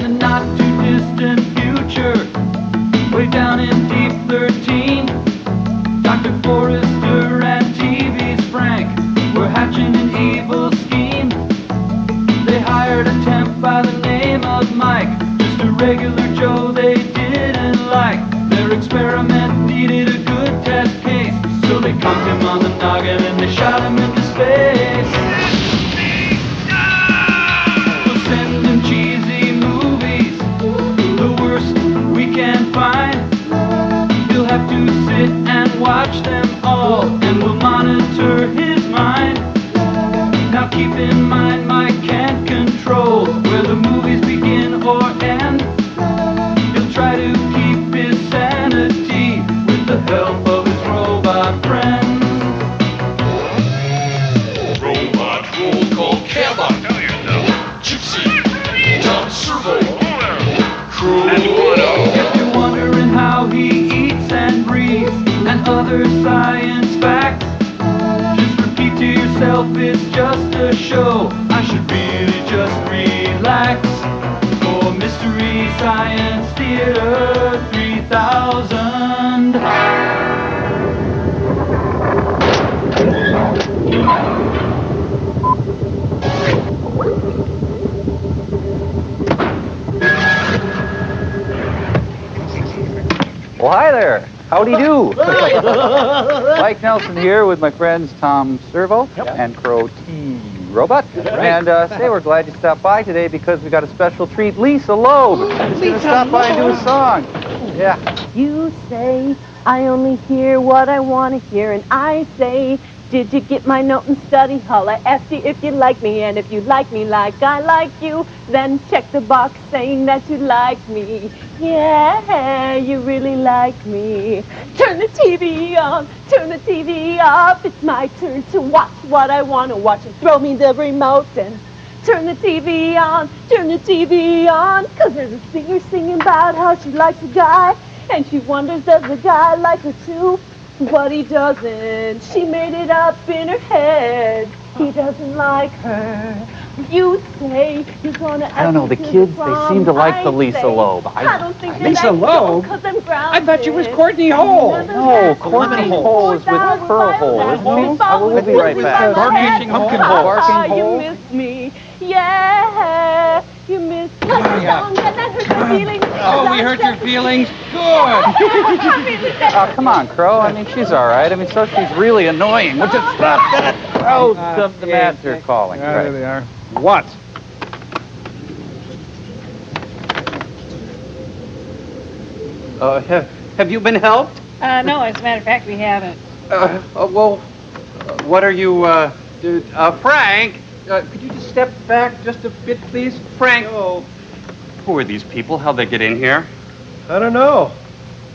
the not too distant future, way down in deep 13, Dr. Forrester and TV's Frank were hatching an evil scheme. They hired a temp by the name of Mike, just a regular Joe they didn't like. Their experiment needed a good test case, so they conked him on the noggin and they shot him into space. We'll send him cheesy movies, the worst we can find. He'll have to sit and watch them all, and we'll monitor his mind. Now keep in mind, Mike can't control where the movies begin or end. He'll try to keep his sanity with the help of his robot friend. Robot roll called Cabot. Gypsy. Tom Servo. Crew. If you're wondering how he eats and breathes and other science facts, just repeat to yourself it's just a show. I should really just relax. For Mystery Science Theater 3000. Well, hi there. Howdy do. Mike Nelson here with my friends Tom Servo and Crow T. Robot. And say we're glad you stopped by today because we got a special treat. Lisa Loeb is going to stop by and do a song. Yeah. You say I only hear what I want to hear, and I say, did you get my note in study hall? I asked you if you like me, and if you like me like I like you, then check the box saying that you like me. Yeah, you really like me. Turn the TV on, turn the TV off. It's my turn to watch what I want to watch, and throw me the remote and turn the TV on, turn the TV on. 'Cause there's a singer singing about how she likes a guy, and she wonders does the guy like her too? But he doesn't. She made it up in her head. He doesn't like her. You say you're gonna. I don't know, the kids, they seem to like the Lisa Loeb. I don't think they Lisa like Loeb? Because I'm grounded. I thought you was Courtney Hole. No, Courtney Hole is with her hole, isn't he? We'll be right back. Barking Pumpkin Hole. Barking You Hole. miss me. Yeah, you miss me. That hurt your feelings. Oh, we hurt your feelings? Good. Oh, come on, Crow. I mean, she's all right. I mean, so she's really annoying. We'll just stop that. Oh, the master calling. There they are. What? Have you been helped? No, as a matter of fact, we haven't. Well, what are you, Frank? Could you just step back just a bit, please? Frank. No. Who are these people? How'd they get in here? I don't know.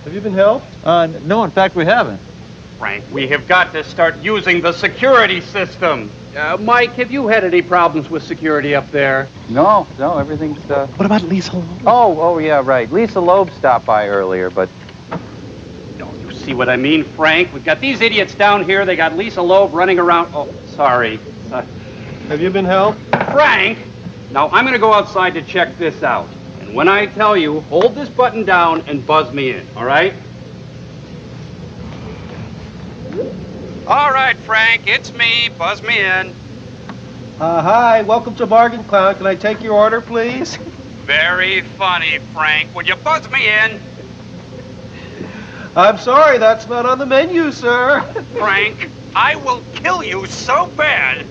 Have you been helped? No, in fact, we haven't. Frank, we have got to start using the security system. Mike, have you had any problems with security up there? No, everything's, What about Lisa Loeb? Oh, yeah, right. Lisa Loeb stopped by earlier, but... Don't you see what I mean, Frank? We've got these idiots down here. They got Lisa Loeb running around. Oh, sorry. Have you been helped? Frank! Now, I'm going to go outside to check this out. And when I tell you, hold this button down and buzz me in, all right? All right, Frank, it's me. Buzz me in. Hi, welcome to Bargain Clown. Can I take your order, please? Very funny, Frank. Would you buzz me in? I'm sorry, that's not on the menu, sir. Frank, I will kill you so bad.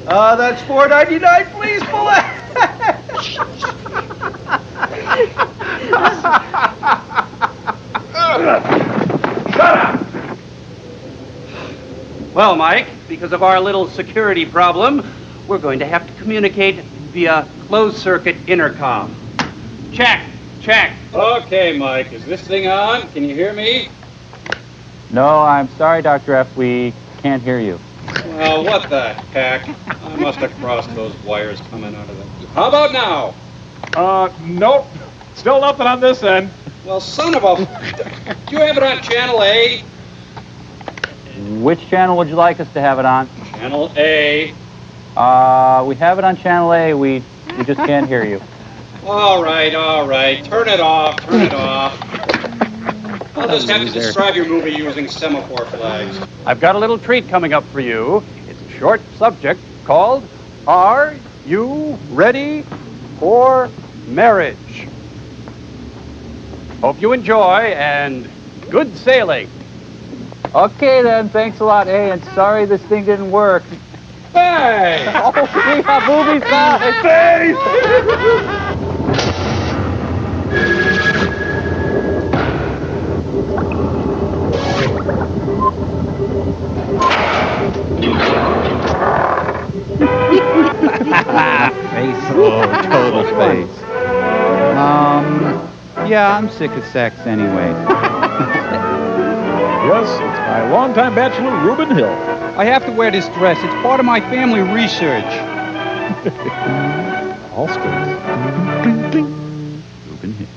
That's $4.99, please, pull it. Shut up! Well, Mike, because of our little security problem, we're going to have to communicate via closed-circuit intercom. Check. Okay, Mike, is this thing on? Can you hear me? No, I'm sorry, Dr. F. We can't hear you. Well, what the heck? I must have crossed those wires coming out of it. How about now? Nope. Still nothing on this end. Well, son of a... Do you have it on channel A? Which channel would you like us to have it on? Channel A. We have it on channel A. We just can't hear you. All right. Turn it off. I'll just have to describe your movie using semaphore flags. I've got a little treat coming up for you. It's a short subject called Are You Ready for Marriage? Hope you enjoy, and good sailing. Okay, then. Thanks a lot. Hey, and sorry this thing didn't work. Hey! Oh, we got movies now. Face. Oh, total face. Yeah, I'm sick of sex anyway. Yes, it's my longtime bachelor, Reuben Hill. I have to wear this dress. It's part of my family research. All straight. Reuben Hill.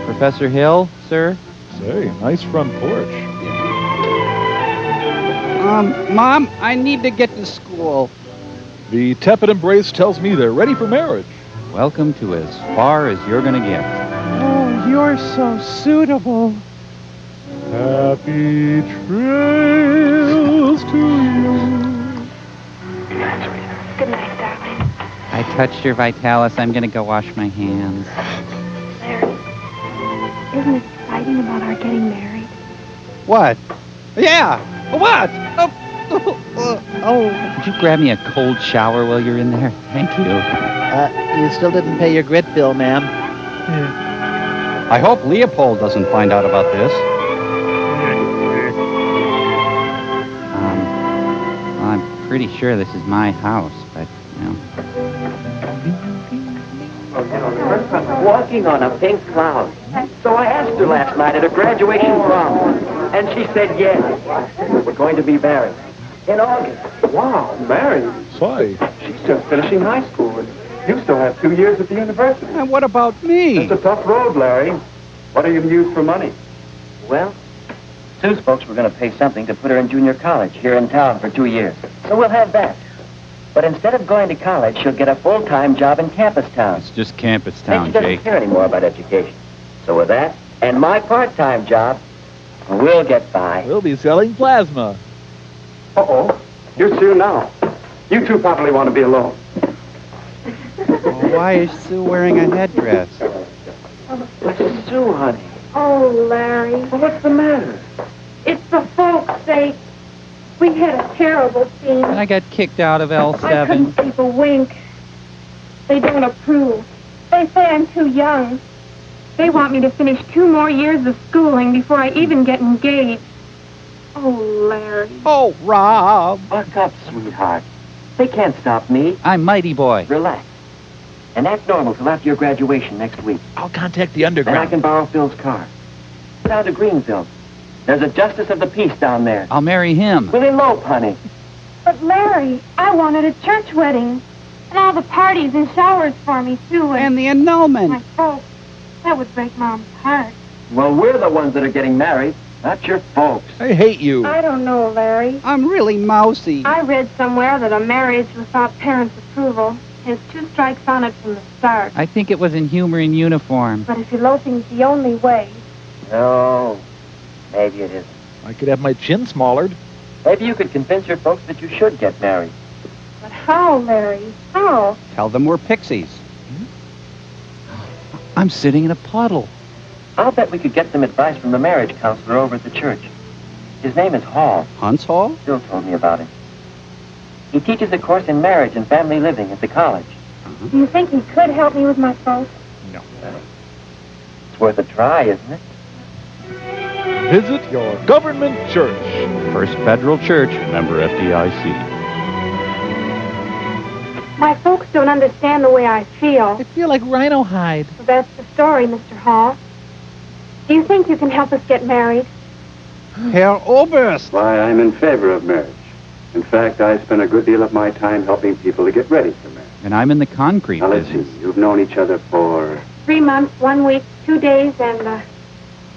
Professor Hill, sir? Say, nice front porch. Mom, I need to get to school. The tepid embrace tells me they're ready for marriage. Welcome to as far as you're gonna get. Oh, you're so suitable. Happy trails to you. Good night, darling. I touched your vitalis. I'm gonna go wash my hands. Larry, isn't it exciting about our getting married? What? Yeah. What? Could you grab me a cold shower while you're in there? Thank you. You still didn't pay your grit bill, ma'am. I hope Leopold doesn't find out about this. I'm pretty sure this is my house, but, Walking on a pink cloud. So I asked her last night at her graduation prom, and she said yes. We're going to be married in August. Wow, married? Say. She's just finishing high school, and you still have 2 years at the university. And what about me? It's a tough road, Larry. What are you going to use for money? Well, Sue's folks were going to pay something to put her in junior college here in town for 2 years. So we'll have that. But instead of going to college, she'll get a full-time job in campus town. It's just campus And town, she doesn't Jake. care anymore about education. So with that, and my part-time job, we'll get by. We'll be selling plasma. Uh-oh. You're Sue now. You two probably want to be alone. Why is Sue wearing a headdress? What's Sue, honey? Oh, Larry. Well, what's the matter? It's for folks' sake. We had a terrible scene. And I got kicked out of I L7. couldn't keep a wink. They don't approve. They say I'm too young. They want me to finish 2 more years of schooling before I even get engaged. Oh, Larry. Oh, Rob. Buck up, sweetheart. They can't stop me. I'm Mighty Boy. Relax. And act normal till after your graduation next week. I'll contact the Then I underground. can borrow Phil's car. Go down to Greenville. There's a justice of the peace down there. I'll marry him. We'll elope, honey. But, Larry, I wanted a church wedding. And all the parties and showers for me, too. And the annulment. My folks. That would break Mom's heart. Well, we're the ones that are getting married, not your folks. I hate you. I don't know, Larry. I'm really mousy. I read somewhere that a marriage without parents' approval is 2 strikes on it from the start. I think it was in Humor in Uniform. But if eloping's the only way, No, maybe it isn't. I could have my chin smallered. Maybe you could convince your folks that you should get married. but how, Larry? How? Tell them we're pixies. I'm sitting in a puddle. I'll bet we could get some advice from the marriage counselor over at the church. His name is Hall. Hunts Hall? Bill told me about him. He teaches a course in marriage and family living at the college. Do you think he could help me with my folks? No. It's worth a try, isn't it? Visit your government church. First Federal Church, member FDIC. My folks don't understand the way I feel. I feel like rhino hide. That's the story, Mr. Hall. Do you think you can help us get married? Herr Oberst. Why, I'm in favor of marriage. In fact, I spend a good deal of my time helping people to get ready for marriage. And I'm in the concrete Now, let's business. see. You've known each other for... 3 months, 1 week, 2 days, and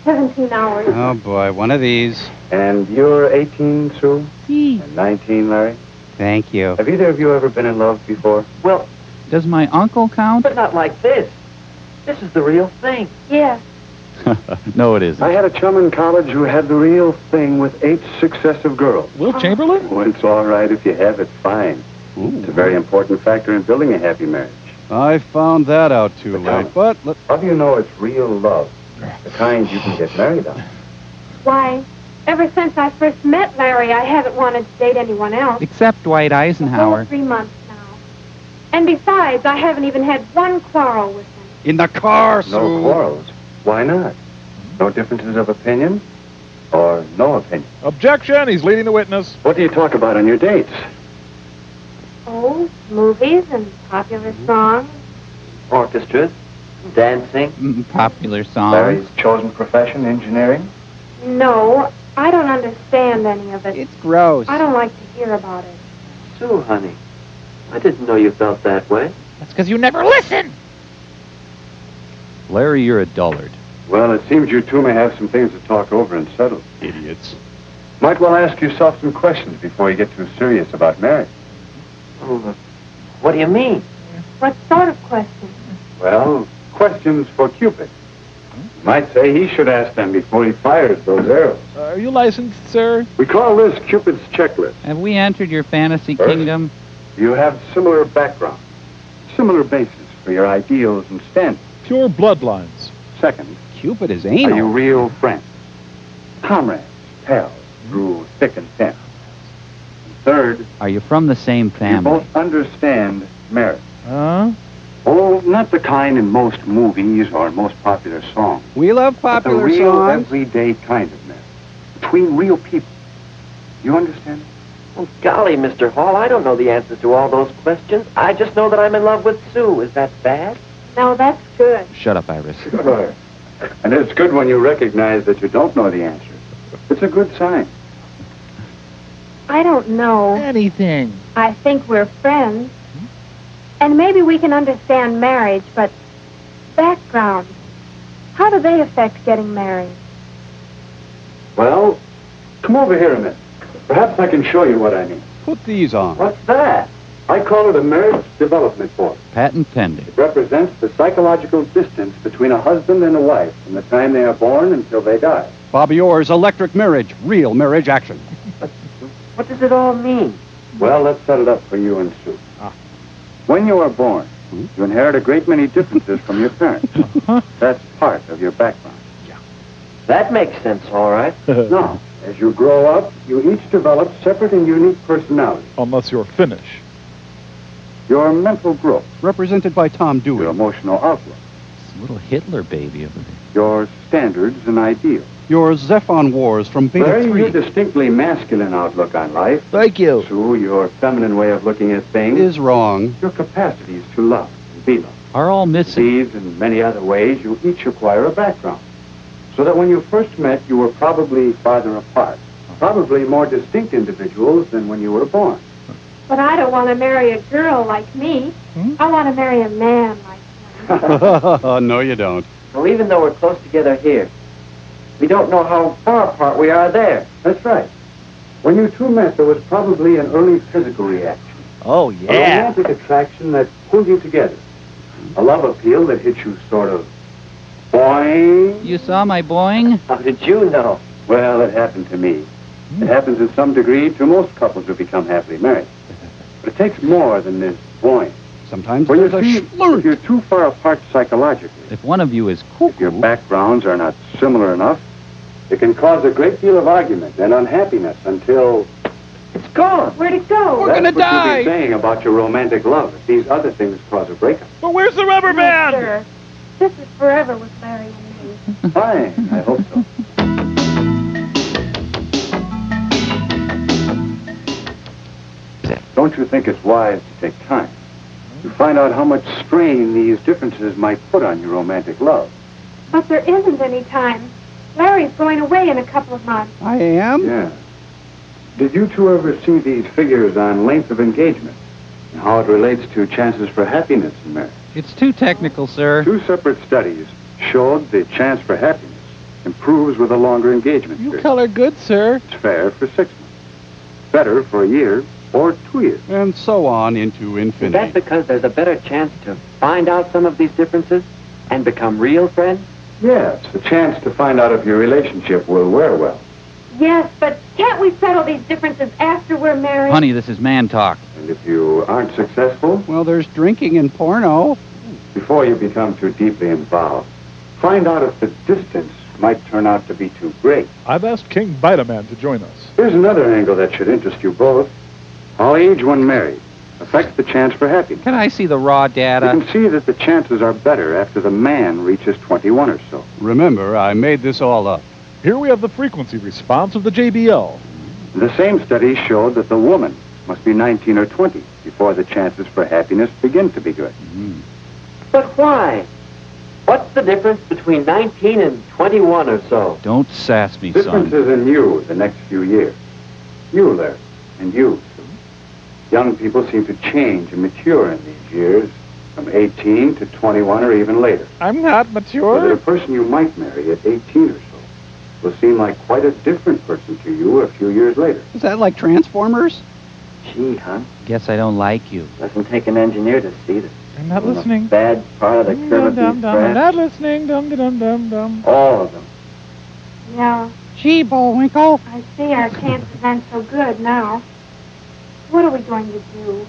17 hours. Oh, boy, one of these. And you're 18, Sue? And 19, Larry? Thank you. Have either of you ever been in love before? Well, Does my uncle count? But not like this. This is the real thing. Yes. No, it isn't. I had a chum in college who had the real thing with 8 successive girls. Will Chamberlain? Oh, it's all right if you have it, fine. It's a very important factor in building a happy marriage. I found that out too late, but... How do you know it's real love? The kind you can get married on. Why, ever since I first met Larry, I haven't wanted to date anyone else. Except Dwight Eisenhower. 3 months now. And besides, I haven't even had one quarrel with him. In the car, Sue. No quarrels. Why not? No differences of opinion? Or no opinion? Objection! He's leading the witness. What do you talk about on your dates? Oh, movies and popular songs. Orchestras, dancing. Popular songs. Larry's chosen profession, engineering? No, I don't understand any of it. It's gross. I don't like to hear about it. Sue, honey, I didn't know you felt that way. That's because you never listen. Larry, you're a dullard. Well, it seems you two may have some things to talk over and settle. Idiots. Might well ask yourself some questions before you get too serious about marriage. Oh, what do you mean? What sort of questions? Well, questions for Cupid. You might say he should ask them before he fires those arrows. Are you licensed, sir? We call this Cupid's checklist. Have we entered your fantasy First, kingdom? You have similar background, similar basis for your ideals and standards. Pure bloodlines. Second, Cupid is are anal. you real friends, comrades, pals, through thick and thin? And third, Are you from the same you family? both understand marriage. Huh? Oh, not the kind in most movies or most popular songs. We love But the popular real, songs. everyday kind of marriage. Between real people. You understand? Oh, golly, Mr. Hall, I don't know the answers to all those questions. I just know that I'm in love with Sue. Is that bad? No, that's good. Shut up, Iris. Sure. And it's good when you recognize that you don't know the answer. It's a good sign. I don't know. Anything. I think we're friends. And maybe we can understand marriage, but background. How do they affect getting married? Well, come over here a minute. Perhaps I can show you what I mean. Put these on. What's that? I call it a marriage development board. Patent pending. It represents the psychological distance between a husband and a wife from the time they are born until they die. Bobby Orr's electric marriage. Real marriage action. What does it all mean? Well, let's set it up for you and Sue. When you are born, you inherit a great many differences from your parents. That's part of your background. That makes sense, all right. Now, as you grow up, you each develop separate and unique personalities. Unless you're Finnish. Your mental growth, Represented by Tom your Dewey. emotional outlook, This little Hitler baby over there. your standards and ideals. Your Zephon Wars from Beta Larry, 3 your distinctly masculine outlook on life. Thank you. Sue, your feminine way of looking at things. is wrong. Your capacities to love and be loved. Are all missing. These and many other ways, you each acquire a background. So that when you first met, you were probably farther apart. Probably more distinct individuals than when you were born. But I don't want to marry a girl like me. I want to marry a man like me. No, you don't. So even though we're close together here, we don't know how far apart we are there. That's right. When you two met, there was probably an early physical reaction. Oh, A yeah. romantic attraction that pulled you together. A love appeal that hit you sort of boing. You saw my boing? How did you know? Well, it happened to me. It happens in some degree to most couples who become happily married. But it takes more than this boing. Sometimes Well, you there's a see, schlurk. if you're too far apart psychologically, If one of you is if your cuckoo, backgrounds are not similar enough, it can cause a great deal of argument and unhappiness until It's gone. Where'd it go? We're gonna that's what die. you've been saying about your romantic love. If these other things cause a breakup. But where's the rubber band? Sure. This is forever with Larry and me. Fine, I hope so. Don't you think it's wise to take time to find out how much strain these differences might put on your romantic love? But there isn't any time. Larry's going away in a couple of months. I am? Yeah. Did you two ever see these figures on length of engagement and how it relates to chances for happiness in marriage? it's too technical, sir. Two separate studies showed the chance for happiness improves with a longer engagement You period. color good, sir. It's fair for 6 months. Better for a year, or 2 years. And so on into Is infinity. that because there's a better chance to find out some of these differences and become real friends? Yes, a chance to find out if your relationship will wear well. Yes, but can't we settle these differences after we're married? Honey, this is man talk. And if you aren't successful, Well, there's drinking and porno. before you become too deeply involved, find out if the distance might turn out to be too great. I've asked King Vitaman to join us. Here's another angle that should interest you both. How age when married affects the chance for happiness. Can I see the raw You data? can see that the chances are better after the man reaches 21 or so. Remember, I made this all up. Here we have the frequency response of the JBL. The same study showed that the woman must be 19 or 20 before the chances for happiness begin to be good. But why? What's the difference between 19 and 21 or so? Don't sass me, son. Differences in you the next few years. You, Larry, and you, Sue. Young people seem to change and mature in these years, from 18 to 21 or even later. I'm not So that mature. a person you might marry at 18 or so will seem like quite a different person to you a few years later. Is that like Transformers? Gee, hon, Guess I don't like you. doesn't take an engineer to see that. I'm not I'm a listening. bad part of the curve of Dum these dum. I'm branches. not listening. Dum dum dum dum. All of them. Yeah, Gee, Bullwinkle. I see our chances aren't so good now. What are we going to do?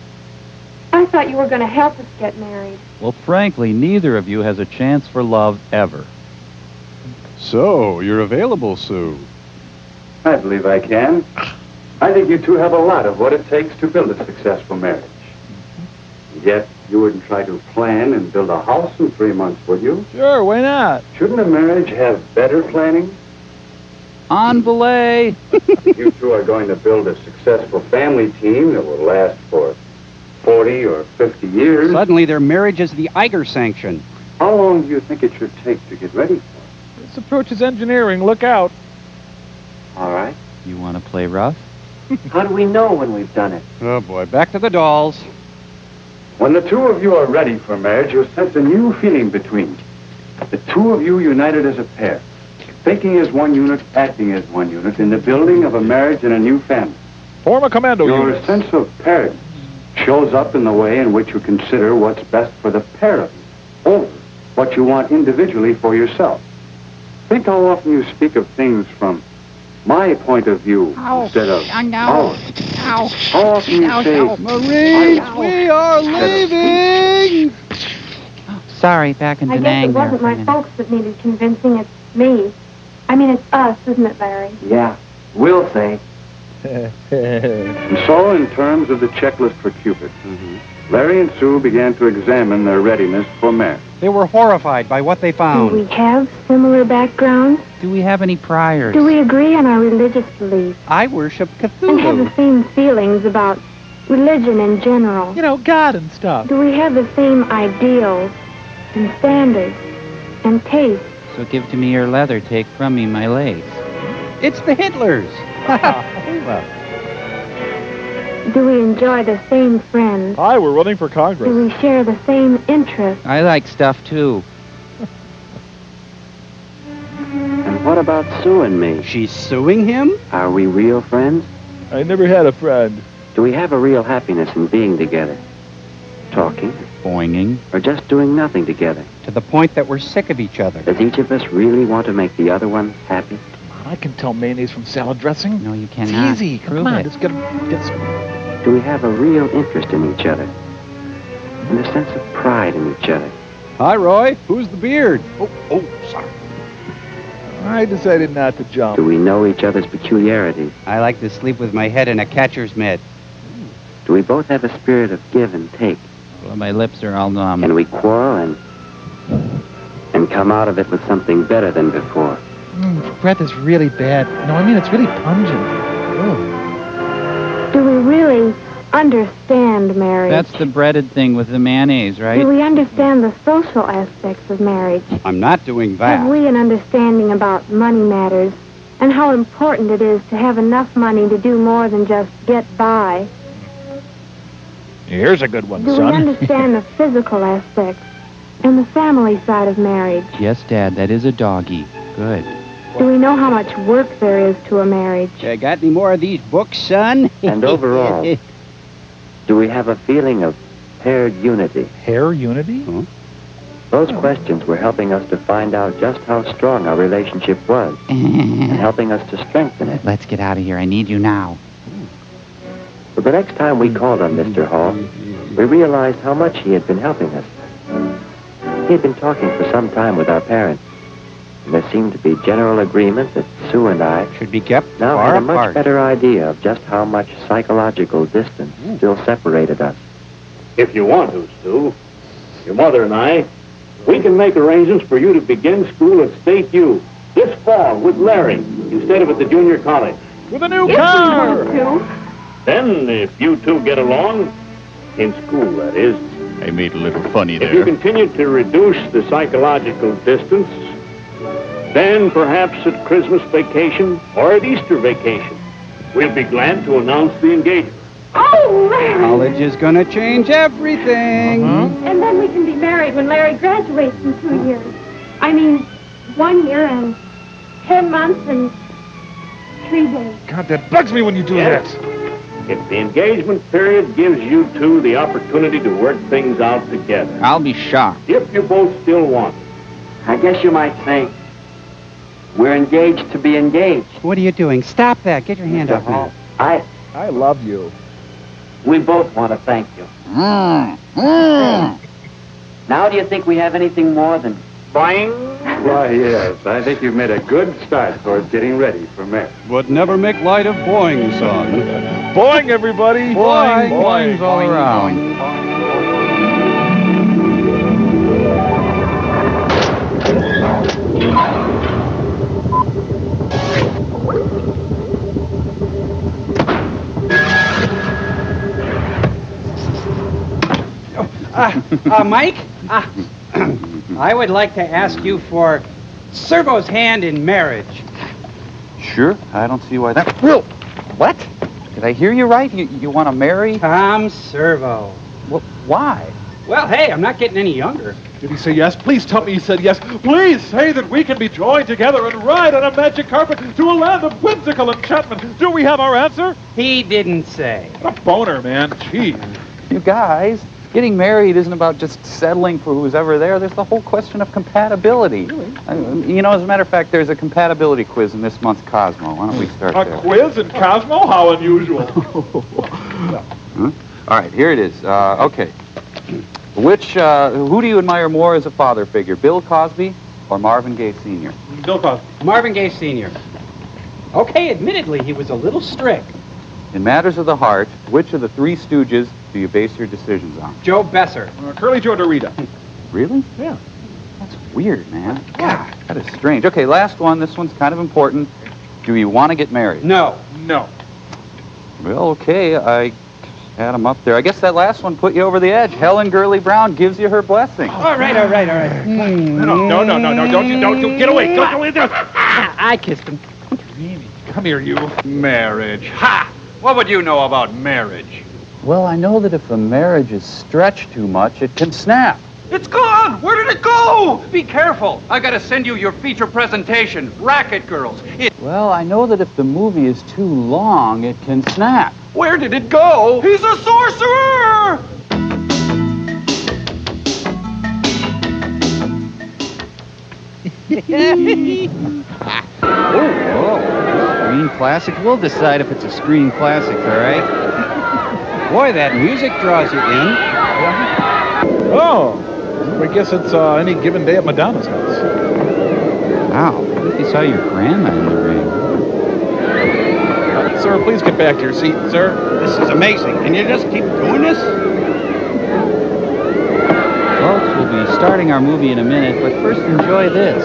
I thought you were going to help us get married. Well, frankly, neither of you has a chance for love ever. So, you're available, Sue. I believe I can. I think you two have a lot of what it takes to build a successful marriage. And yet, you wouldn't try to plan and build a house in 3 months, would you? Sure, why not? Shouldn't a marriage have better planning? On belay. You two are going to build a successful family team that will last for 40 or 50 years. Suddenly, their marriage is the Eiger sanction. How long do you think it should take to get ready for This approach is engineering. Look out. All right. You want to play rough? How do we know when we've done it? Oh, boy. Back to the dolls. it? When the two of you are ready for marriage, you'll sense a new feeling between you. The two of you united as a pair. Thinking as one unit, acting as one unit, in the building of a marriage and a new family. Form a commando Your unit. sense of pairing shows up in the way in which you consider what's best for the pair of you over what you want individually for yourself. Think how often you speak of things from my point of view instead of ours. How often you say, Marines, we are leaving! Sorry, back into I guess Nang it there wasn't for a my minute. folks that needed convincing. It's me. I mean, it's us, isn't it, Larry? Yeah, we'll say. And so, in terms of the checklist for Cupid, Larry and Sue began to examine their readiness for marriage. They were horrified by what they Do found. we have similar backgrounds? Do we have any priors? Do we agree on our religious beliefs? I worship And have Cthulhu. the same feelings about religion in general? You know, God and stuff. Do we have the same ideals and standards and tastes? So give to me your leather, take from me my lace. It's the Hitlers. Do we enjoy the same friends? Hi, we're running for Do Congress. we share the same interests? I like stuff, too. And what about Sue and me? She's suing him? Are we real friends? I never had a friend. Do we have a real happiness in being together? Talking? Boinging. Or just doing nothing together? To the point that we're sick of each other. Does each of us really want to make the other one happy? I can tell mayonnaise from salad dressing. No, you It's cannot. easy. Prove Come on, it. just get some. Do we have a real interest in each other? And a sense of pride in each other? Hi, Roy. Who's the beard? Oh, sorry. I decided not to jump. Do we know each other's peculiarities? I like to sleep with my head in a catcher's mitt. Do we both have a spirit of give and take? Well, my lips are all numb. Can we quarrel and come out of it with something better than before? Breath is really bad. No, I mean, it's really pungent. Do we really understand marriage? That's the breaded thing with the mayonnaise, right? Do we understand the social aspects of marriage? I'm not doing Have that. we an understanding about money matters and how important it is to have enough money to do more than just get by? Here's a good one, Do we son. understand the physical aspects and the family side of marriage? Yes, Dad, that is a doggy. Good. Do we know how much work there is to a marriage? Got any more of these books, son? And overall, Do we have a feeling of paired unity? Hair unity? Those questions were helping us to find out just how strong our relationship was and helping us to strengthen it. Let's get out of here. I need you now. But the next time we called on Mr. Hall, we realized how much he had been helping us. He had been talking for some time with our parents, and there seemed to be general agreement that Sue and I should be kept now far had a much apart. better idea of just how much psychological distance still separated us. If you want to, Stu, your mother and I, we can make arrangements for you to begin school at State U this fall with Larry instead of at the junior college. With a new car! Then, if you two get along, in school, that is. I made a little funny If you there. continue to reduce the psychological distance, then perhaps at Christmas vacation or at Easter vacation, we'll be glad to announce the engagement. Oh, Larry! College is going to change everything. And then we can be married when Larry graduates in 2 years. I mean, 1 year and 10 months and 3 days. God, that bugs me when you do Yes. If the engagement period gives you two the opportunity to work things out together. I'll be shocked. If you both still want it. I guess you might say we're engaged to be engaged. What are you doing? Stop that. Get your hand up now. I love you. We both want to thank you. Now, do you think we have anything more than boing? Why, yes. I think you've made a good start towards getting ready for marriage. But never make light of boing, son. Boing, everybody! Boing. Boings all around. Mike, I would like to ask you for Servo's hand in marriage. Sure, I don't see why that... Will! What? Did I hear you right? You want to marry? Tom Servo. Why? Well, hey, I'm not getting any younger. Did he say yes? Please tell me he said yes. Please say that we can be joined together and ride on a magic carpet to a land of whimsical enchantment. Do we have our answer? He didn't say. What a boner, man. Gee. You guys, getting married isn't about just settling for who's ever there. There's the whole question of compatibility. Really? You know, as a matter of fact, there's a compatibility quiz in this month's Cosmo. Why don't we start there? A quiz in Cosmo? How unusual. All right, here it is. Okay. Who do you admire more as a father figure, Bill Cosby or Marvin Gaye Sr.? Bill Cosby. Marvin Gaye Sr. Okay, admittedly, he was a little strict. In matters of the heart, which of the three Stooges do you base your decisions on? Joe Besser. Curly Joe Dorita. Really? Yeah. That's weird, man. God, that is strange. Okay, last one. This one's kind of important. Do you want to get married? No. No. Well, okay, I had them up there. I guess that last one put you over the edge. Helen Gurley Brown gives you her blessing. All right. No, don't get away. Don't go in there. I kissed him. Come here, you. Marriage. Ha! What would you know about marriage? Well, I know that if a marriage is stretched too much, it can snap. It's gone! Where did it go? Be careful. I gotta send you your feature presentation, Racket Girls. Well, I know that if the movie is too long, it can snap. Where did it go? He's a sorcerer! Screen classic. We'll decide if it's a screen classic, all right? Boy, that music draws you in. Oh, I guess it's any given day at Madonna's house. Wow, I think you saw your grandma in the ring. Sir, please get back to your seat, sir. This is amazing. Can you just keep doing this? Folks, we'll be starting our movie in a minute, but first enjoy this.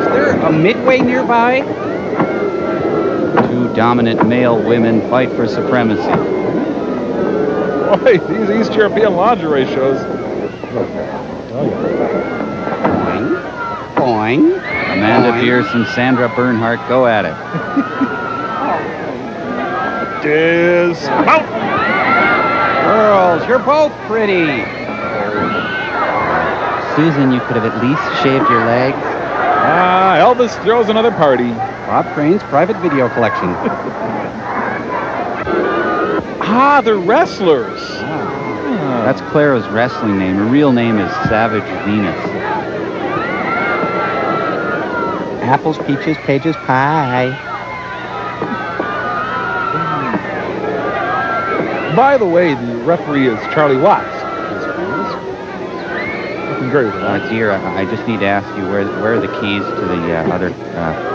Is there a Midway nearby? Two dominant male women fight for supremacy. Boy, these East European lingerie shows. Boing. Boing. Amanda Pierce and Sandra Bernhardt, go at it. Dismount! Girls, you're both pretty. Susan, you could have at least shaved your legs. Elvis throws another party. Bob Crane's private video collection. Ah, they're wrestlers. That's Clara's wrestling name. Her real name is Savage Venus. Apples, peaches, pages, pie. By the way, the referee is Charlie Watts. Looking great. Dear, I just need to ask you where are the keys to the other...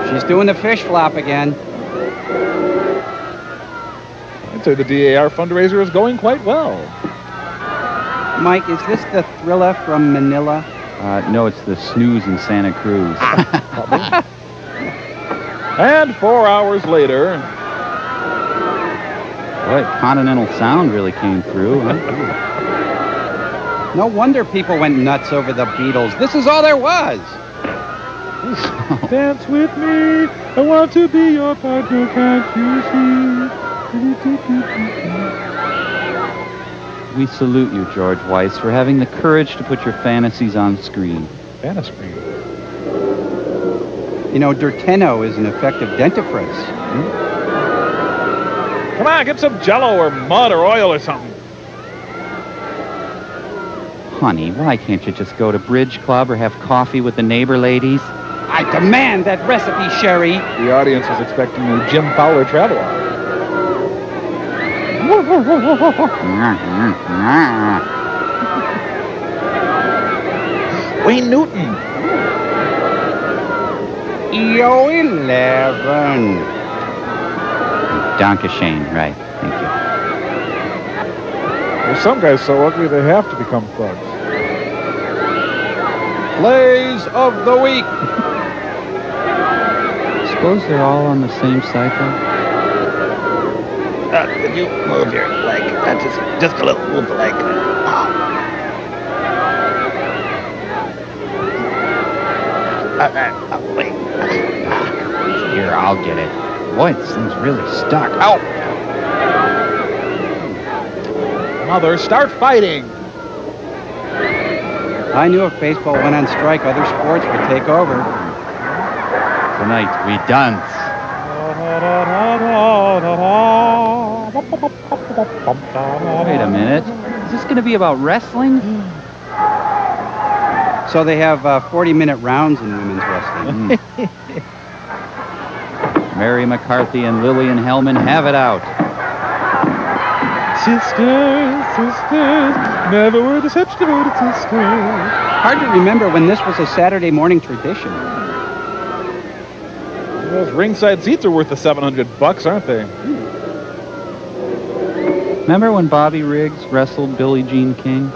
She's doing the fish flop again. I'd say the DAR fundraiser is going quite well. Mike, is this the Thriller from Manila? No, it's the Snooze in Santa Cruz. And 4 hours later... Boy, Continental Sound really came through, huh? No wonder people went nuts over the Beatles. This is all there was. Dance with me. I want to be your partner. Can't you see? We salute you, George Weiss, for having the courage to put your fantasies on screen. Fantasy. You know, Durteno is an effective dentifrice. Come on, get some Jell-O or mud or oil or something. Honey, why can't you just go to Bridge Club or have coffee with the neighbor ladies? I demand that recipe, Sherry. The audience is expecting a Jim Fowler travelogue. Wayne Newton. Yo, 11. Dankeschön, right. Thank you. There's some guys so ugly they have to become thugs. Plays of the week. Suppose they're all on the same cycle. Could you move your leg? Just a little move the leg. Wait. Here, I'll get it. Boy, this thing's really stuck. Ow! Mother, start fighting. I knew if baseball went on strike, other sports would take over. Tonight, we dance. Wait a minute. Is this going to be about wrestling? So they have 40-minute rounds in women's wrestling. Mary McCarthy and Lillian Hellman have it out. Sisters, sisters, never were the such devoted sisters. Hard to remember when this was a Saturday morning tradition. Those ringside seats are worth the $700, aren't they? Remember when Bobby Riggs wrestled Billie Jean King?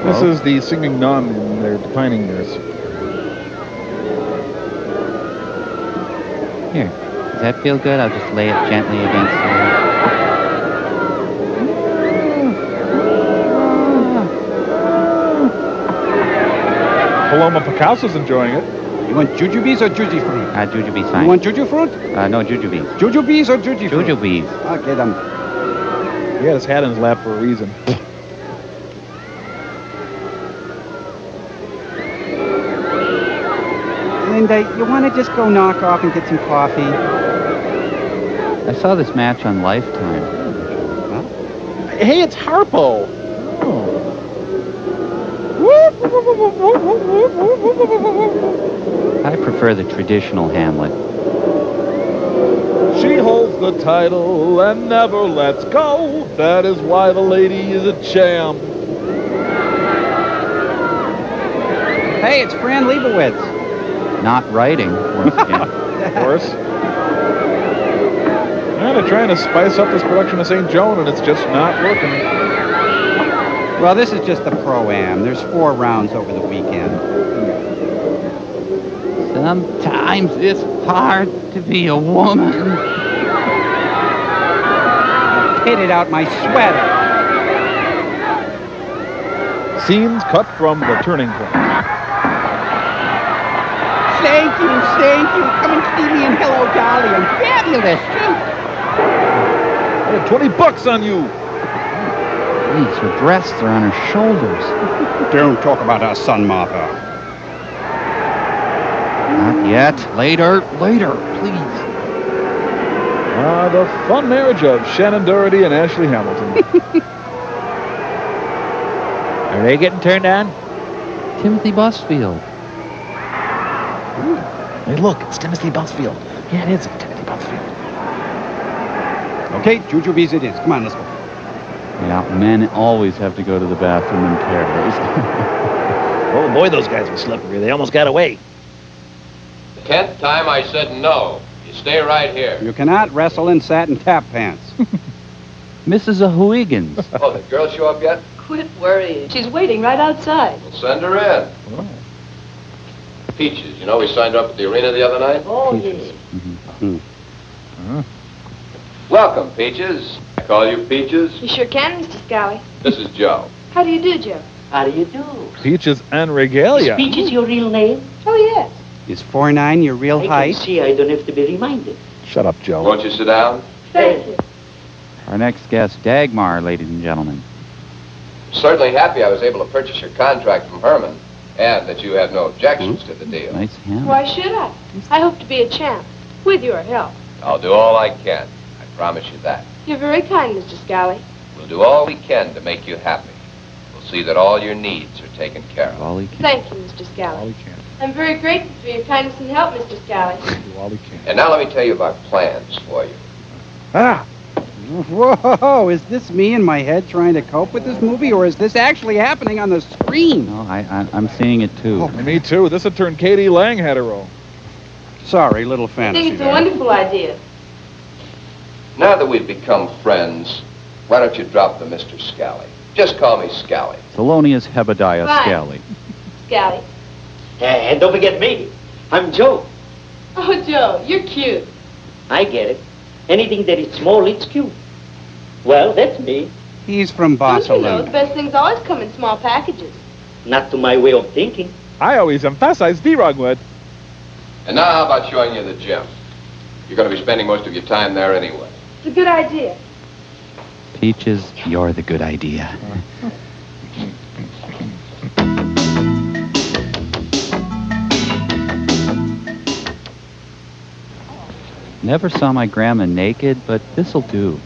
This is the singing nun in their declining years. Here. Does that feel good? I'll just lay it gently against you. Paloma Picasso's enjoying it. You want jujubes or juji fruit? Jujubes fine. You want juju fruit? No, jujubes. Jujubes or juji fruit? Jujubes. I'll get them. He had his hat in his lap for a reason. Linda, you want to just go knock off and get some coffee? I saw this match on Lifetime. Huh? Hey, it's Harpo. I prefer the traditional Hamlet. She holds the title and never lets go. That is why the lady is a champ. Hey, it's Fran Lebowitz. Not writing, once again. Of course. They're trying to spice up this production of St. Joan, and it's just not working. Well, this is just the Pro-Am. There's 4 rounds over the weekend. Sometimes it's hard to be a woman. I pitted out my sweater. Scenes cut from The Turning Point. Thank you. Come and see me in Hello Dolly. I'm fabulous. I have $20 on you. Please, her breasts are on her shoulders. Don't talk about our son, Martha. Not yet. Later, please. The fun marriage of Shannon Doherty and Ashley Hamilton. Are they getting turned on? Timothy Busfield. Hey, look, it's Timothy Busfield. Yeah, it is Timothy Busfield. Okay, Jujubes it is. Come on, let's go. Yeah, men always have to go to the bathroom in pairs. Oh, boy, those guys were slippery. They almost got away. The 10th time I said no. You stay right here. You cannot wrestle in satin tap pants. Mrs. O'Huigans. Oh, the girl show up yet? Quit worrying. She's waiting right outside. We'll send her in. Oh. Peaches, you know we signed her up at the arena the other night? Oh, yes. Welcome, Peaches. I call you Peaches. You sure can, Mr. Scally. This is Joe. How do you do, Joe? How do you do? Peaches and Regalia. Is Peaches your real name? Oh, yes. Is 4'9" your real height? I can see I don't have to be reminded. Shut up, Joe. Won't you sit down? Thank you. Our next guest, Dagmar, ladies and gentlemen. Certainly happy I was able to purchase your contract from Herman, and that you have no objections to the deal. Nice hand. Why should I? I hope to be a champ, with your help. I'll do all I can. I promise you that. You're very kind, Mr. Scally. We'll do all we can to make you happy. We'll see that all your needs are taken care of. All he can. Thank you, Mr. Scally. All he can. I'm very grateful for your kindness and help, Mr. Scally. Do all he can. And now let me tell you about plans for you. Ah! Whoa! Is this me in my head trying to cope with this movie, or is this actually happening on the screen? No, I'm seeing it too. Oh, me too. This would turn Katie Lang hetero. Sorry, little I fantasy think it's a there. wonderful idea. Now that we've become friends, why don't you drop the Mr. Scally? Just call me Scally. Thelonious Hebediah Fine. Scally. Scally. And don't forget me. I'm Joe. Oh, Joe, you're cute. I get it. Anything that is small, it's cute. Well, that's me. He's from Don't you know, Barcelona. the best things always come in small packages. Not to my way of thinking. I always emphasize D-Rog would. And now how about showing you the gym? You're going to be spending most of your time there anyway. It's a good idea. Peaches, you're the good idea. Never saw my grandma naked, but this'll do.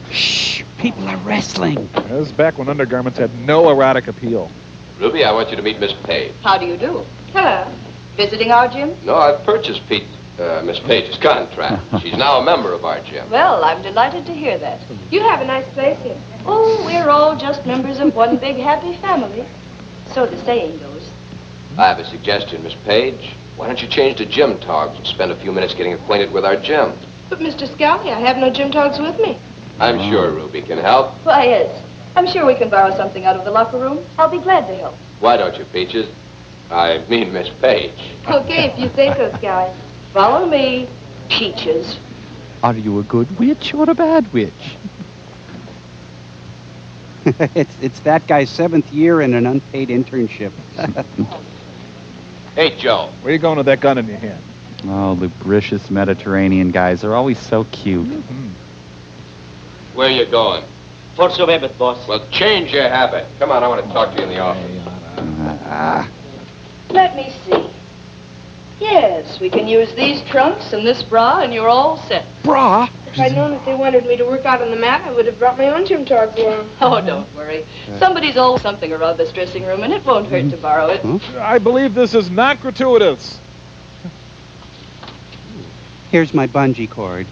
Shh! People are wrestling. This is back when undergarments had no erotic appeal. Ruby, I want you to meet Miss Page. How do you do? Hello. Visiting our gym? No, I've purchased Miss Page's contract. She's now a member of our gym. Well, I'm delighted to hear that. You have a nice place here. Oh, we're all just members of one big happy family. So the saying goes. I have a suggestion, Miss Page. Why don't you change to gym togs and spend a few minutes getting acquainted with our gym? But, Mr. Scally, I have no gym togs with me. I'm sure Ruby can help. Why, yes. I'm sure we can borrow something out of the locker room. I'll be glad to help. Why don't you, Peaches? I mean Miss Page. Okay, if you say so, Scally. Follow me, Peaches. Are you a good witch or a bad witch? It's that guy's 7th year in an unpaid internship. Hey, Joe. Where you going with that gun in your hand? Oh, lubricious Mediterranean guys are always so cute. Where you going? Force of habit, boss. Well, change your habit. Come on, I want to talk to you in the office. Let me see. Yes, we can use these trunks and this bra, and you're all set. Bra? If I'd known that they wanted me to work out on the mat, I would have brought my own gym togs along. Oh, don't worry. Somebody's always something around this dressing room, and it won't hurt to borrow it. I believe this is not gratuitous. Here's my bungee cord.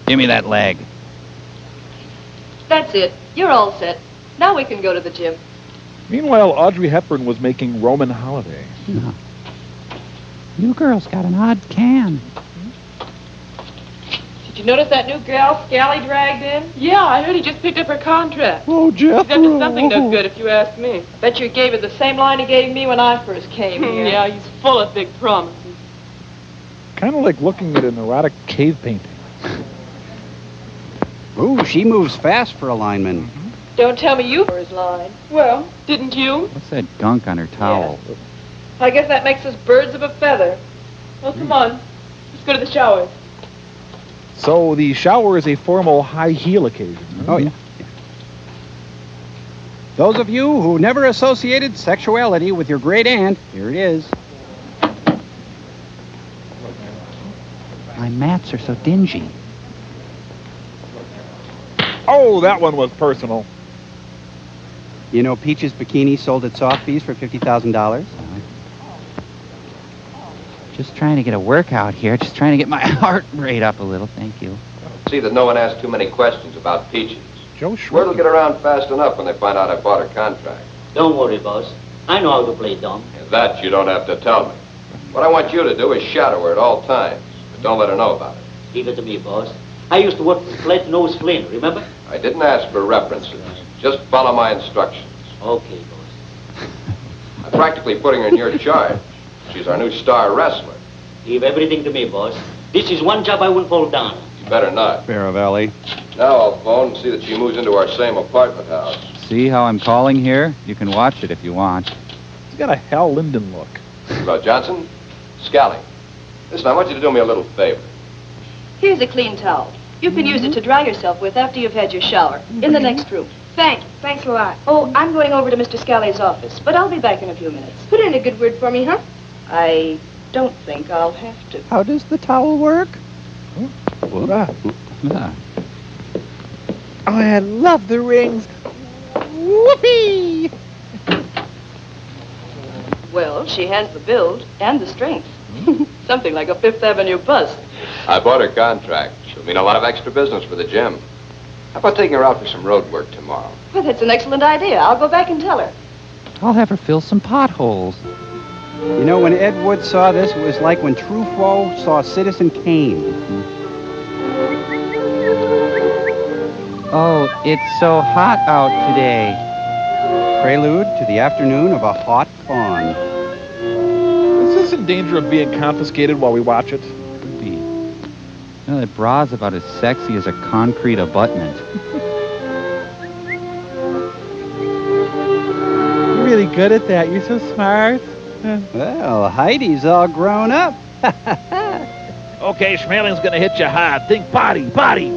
Give me that leg. That's it. You're all set. Now we can go to the gym. Meanwhile, Audrey Hepburn was making Roman Holiday. Yeah. You girls got an odd can. Did you notice that new gal Scally dragged in? Yeah, I heard he just picked up her contract. Oh, Jeff. He's up to something no good, if you ask me. Bet you gave her the same line he gave me when I first came here. Yeah, he's full of big promises. Kind of like looking at an erotic cave painting. Ooh, she moves fast for a lineman. Don't tell me you were his line. Well, didn't you? What's that gunk on her towel? Yeah. I guess that makes us birds of a feather. Well, come on. Let's go to the shower. So the shower is a formal high heel occasion. Huh? Oh, yeah. Those of you who never associated sexuality with your great aunt, here it is. My mats are so dingy. Oh, that one was personal. You know, Peach's bikini sold at Sotheby's for $50,000. Just trying to get a workout here. Just trying to get my heart rate up a little. Thank you. See that no one asks too many questions about Peaches. Joe Word will get around fast enough when they find out I bought her contract. Don't worry, boss. I know how to play dumb. And that you don't have to tell me. What I want you to do is shadow her at all times, but don't let her know about it. Leave it to me, boss. I used to work for Flat Nose Flynn, remember? I didn't ask for references. Just follow my instructions. Okay, boss. I'm practically putting her in your charge. She's our new star wrestler. Leave everything to me, boss. This is one job I won't fall down. You better not. Faravelli. Now I'll phone and see that she moves into our same apartment house. See how I'm calling here? You can watch it if you want. He's got a Hal Linden look. Hello, Johnson? Scally. Listen, I want you to do me a little favor. Here's a clean towel. You can use it to dry yourself with after you've had your shower. In the next room. Thanks. Thanks a lot. Oh, I'm going over to Mr. Scally's office, but I'll be back in a few minutes. Put in a good word for me, huh? I don't think I'll have to. How does the towel work? Ah. Oh, I love the rings. Whoopee! Well, she has the build and the strength. Something like a Fifth Avenue bust. I bought her contract. She'll mean a lot of extra business for the gym. How about taking her out for some road work tomorrow? Well, that's an excellent idea. I'll go back and tell her. I'll have her fill some potholes. You know, when Ed Wood saw this, it was like when Truffaut saw Citizen Kane. Oh, it's so hot out today. Prelude to the afternoon of a hot fawn. Is this in danger of being confiscated while we watch it? Could be. You know, that bra's about as sexy as a concrete abutment. You're really good at that. You're so smart. Well, Heidi's all grown up. Okay, Schmaling's gonna hit you hard. Think body, body.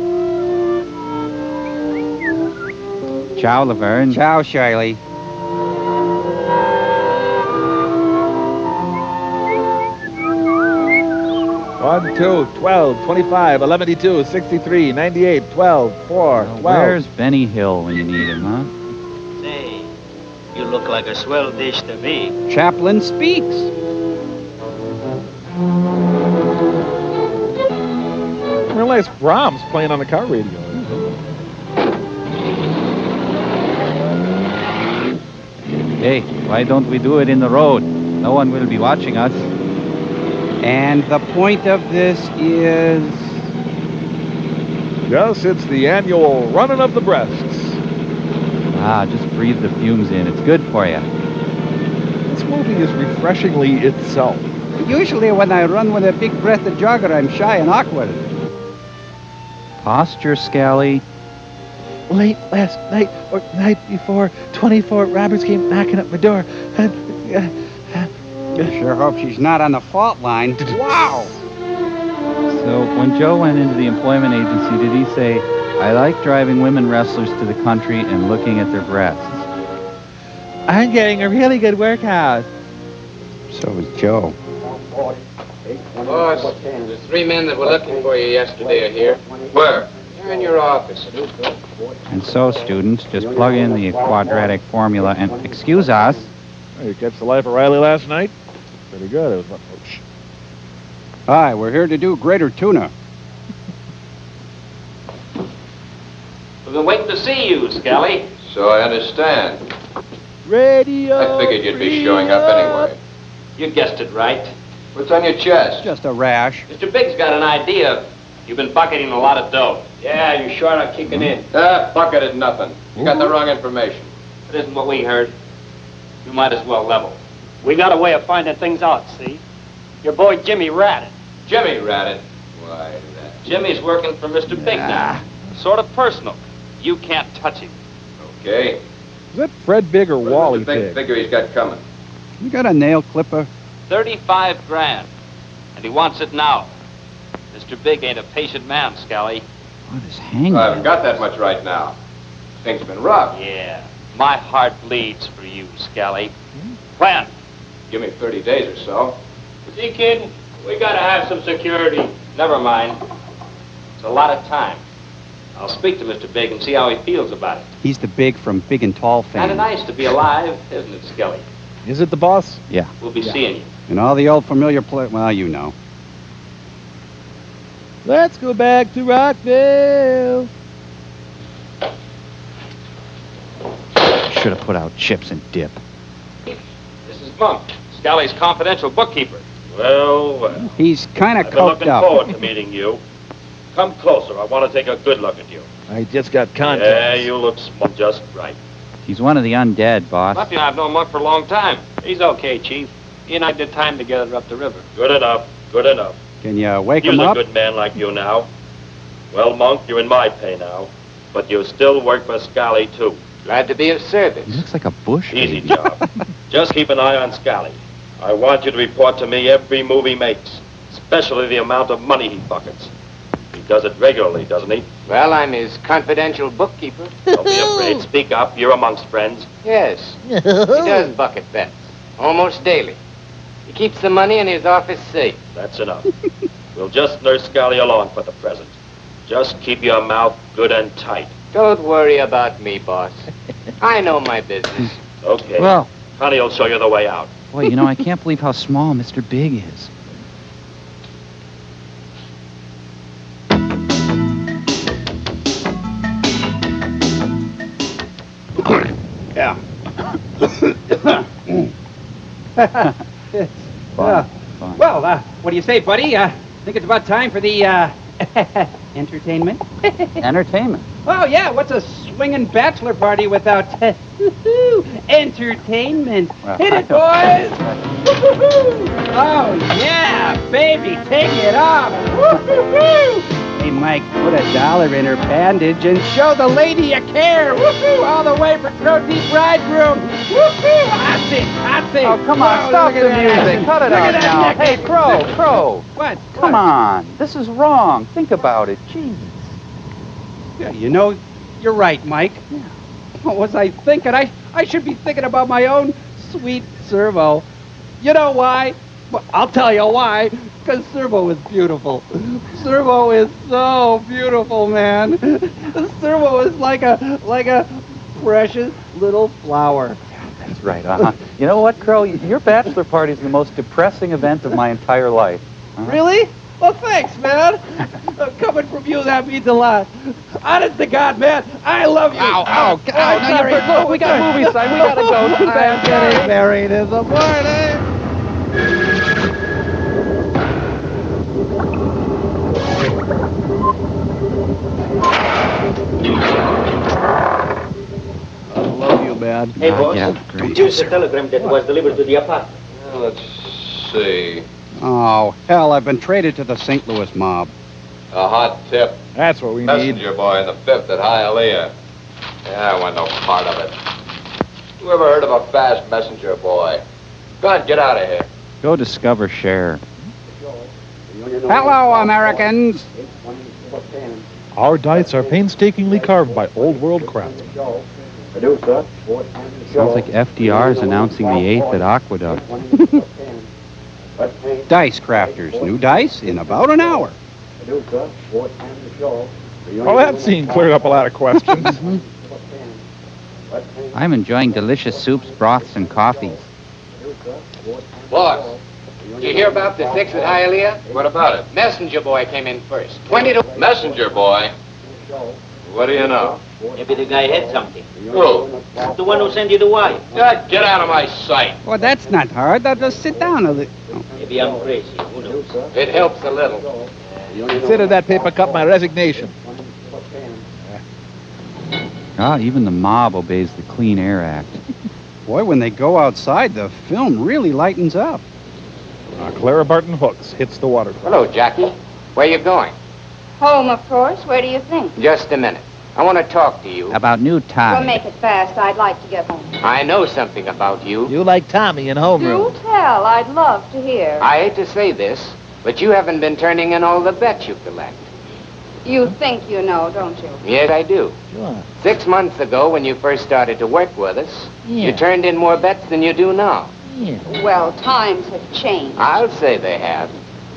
Ciao, Laverne. Ciao, Shiley. One, 2, 12, 25, 11, 63, 98, 12, 4, 12. Where's Benny Hill when you need him, huh? Say, you look like a swell dish to me. Chaplin speaks. I realize Brahms playing on the car radio. Hey, why don't we do it in the road? No one will be watching us. And the point of this is... Yes, it's the annual running of the breasts. Ah, just breathe the fumes in. It's good for you. This movie is refreshingly itself. Usually when I run with a big-breathed jogger, I'm shy and awkward. Posture, Scally. Late last night or night before, 24 robbers came knocking at my door. Sure hope she's not on the fault line. Wow! So when Joe went into the employment agency, did he say, I like driving women wrestlers to the country and looking at their breasts? I'm getting a really good workout. So is Joe. Boss, the 3 men that were looking for you yesterday are here. Where? They're in your office. And so, students, just plug in the quadratic formula and excuse us. Oh, you catch the life of Riley last night? Pretty good. It was Hi, we're here to do greater tuna. We've been waiting to see you, Scally. So I understand. Radio. I figured you'd be showing up anyway. You guessed it right. What's on your chest? Just a rash. Mr. Big's got an idea. You've been bucketing a lot of dough. Yeah, you're short on kicking in. Bucketed nothing. You got the wrong information. It isn't what we heard. You might as well level. We got a way of finding things out, see? Your boy Jimmy ratted. Jimmy ratted? Why, that... Jimmy's working for Mr. Big now. Sort of personal. You can't touch him. Okay. Is that Fred Big or Wally Big Big? figure he's got coming. You got a nail clipper? 35 grand. And he wants it now. Mr. Big ain't a patient man, Scally. What is hanging? I haven't got that much right now. Things have been rough. Yeah. My heart bleeds for you, Scally. When? Give me 30 days or so. See, kid, we gotta have some security. Never mind. It's a lot of time. I'll speak to Mr. Big and see how he feels about it. He's the Big from Big and Tall fame. Kinda nice to be alive, isn't it, Skelly? Is it the boss? Yeah. We'll be seeing you. And all the old familiar well, you know. Let's go back to Rockville. Should have put out chips and dip. This is Monk, Scally's confidential bookkeeper. Well, He's kind of I've been coked looking up. forward to meeting you. Come closer. I want to take a good look at you. I just got contacts. Yeah, you look just right. He's one of the undead, boss. Lucky I've known Monk for a long time. He's okay, Chief. He and I did time together up the river. Good enough. Good enough. Can you wake He's him a up? good man like you now. Well, Monk, you're in my pay now. But you still work for Scally, too. Glad to be of service. He looks like a bush. Easy job. Just keep an eye on Scally. I want you to report to me every move he makes, especially the amount of money he buckets. He does it regularly, doesn't he? Well, I'm his confidential bookkeeper. Don't be afraid. Speak up. You're amongst friends. Yes. He does bucket bets. Almost daily. He keeps the money in his office safe. That's enough. We'll just nurse Scally along for the present. Just keep your mouth good and tight. Don't worry about me, boss. I know my business. Okay. Well, Connie will show you the way out. boy, you know, I can't believe how small Mr. Big is. Yeah. Well, what do you say, buddy? Think it's about time for the entertainment? Entertainment. Oh, yeah. What's a swinging bachelor party without entertainment? Well, Hit it, boys! Oh, yeah, baby. Take it off. Hey, Mike, put $1 in her bandage and show the lady you care. Woohoo! All the way for Crote's bridegroom. Woohoo! Hot seat, hot seat. Oh, come on, stop the music. Cut it out now. Hey, Crow. What? Come on. This is wrong. Think about it. Jeez. Yeah, you know, you're right, Mike. Yeah. What was I thinking? I should be thinking about my own sweet Servo. You know why? Well, I'll tell you why. Because Servo is beautiful. Servo is so beautiful, man. Servo is like a precious little flower. That's right. You know what, Crow? Your bachelor party is the most depressing event of my entire life. Really? Well, thanks, man. Coming from you, that means a lot. Honest to God, man, I love you. Ow. Look, we got movie sign. We gotta go. Too bad. I'm getting married in the morning. I love you, man. Hey, boss. Yeah, great. Here's the telegram that was delivered to the apartment. Let's see. Oh, hell, I've been traded to the St. Louis mob. A hot tip. That's what we need. Messenger boy in the 5th at Hialeah. Yeah, I want no part of it. Who ever heard of a fast messenger boy? Go on, get out of here. Go discover Cher. Hello, Americans. Our dice are painstakingly carved by old world craftsmen. Sounds like FDR is announcing the 8th at Aqueduct. Dice crafters. New dice in about an hour. Well, that scene cleared up a lot of questions. I'm enjoying delicious soups, broths, and coffees. Boss, did you hear about the 6th at Hialeah? What about it? Messenger boy came in first. 20 to... Messenger boy? What do you know? Maybe the guy had something. Who? The one who sent you the wire. Get out of my sight. Well, that's not hard. I'll just sit down. Maybe I'm crazy. Who knows? It helps a little. Consider that paper cut my resignation. Even the mob obeys the Clean Air Act. Boy, when they go outside, the film really lightens up. Clara Barton Hooks hits the water. Hello, Jackie. Where you going? Home, of course. Where do you think? Just a minute. I want to talk to you. About new We'll Tide. make it fast. I'd like to get home. I know something about you. You like Tommy in homeroom. Do tell. I'd love to hear. I hate to say this, but you haven't been turning in all the bets you collect. You think you know, don't you? Yes, I do. Sure. 6 months ago, when you first started to work with us, Yeah. you turned in more bets than you do now. Well, times have changed. I'll say they have.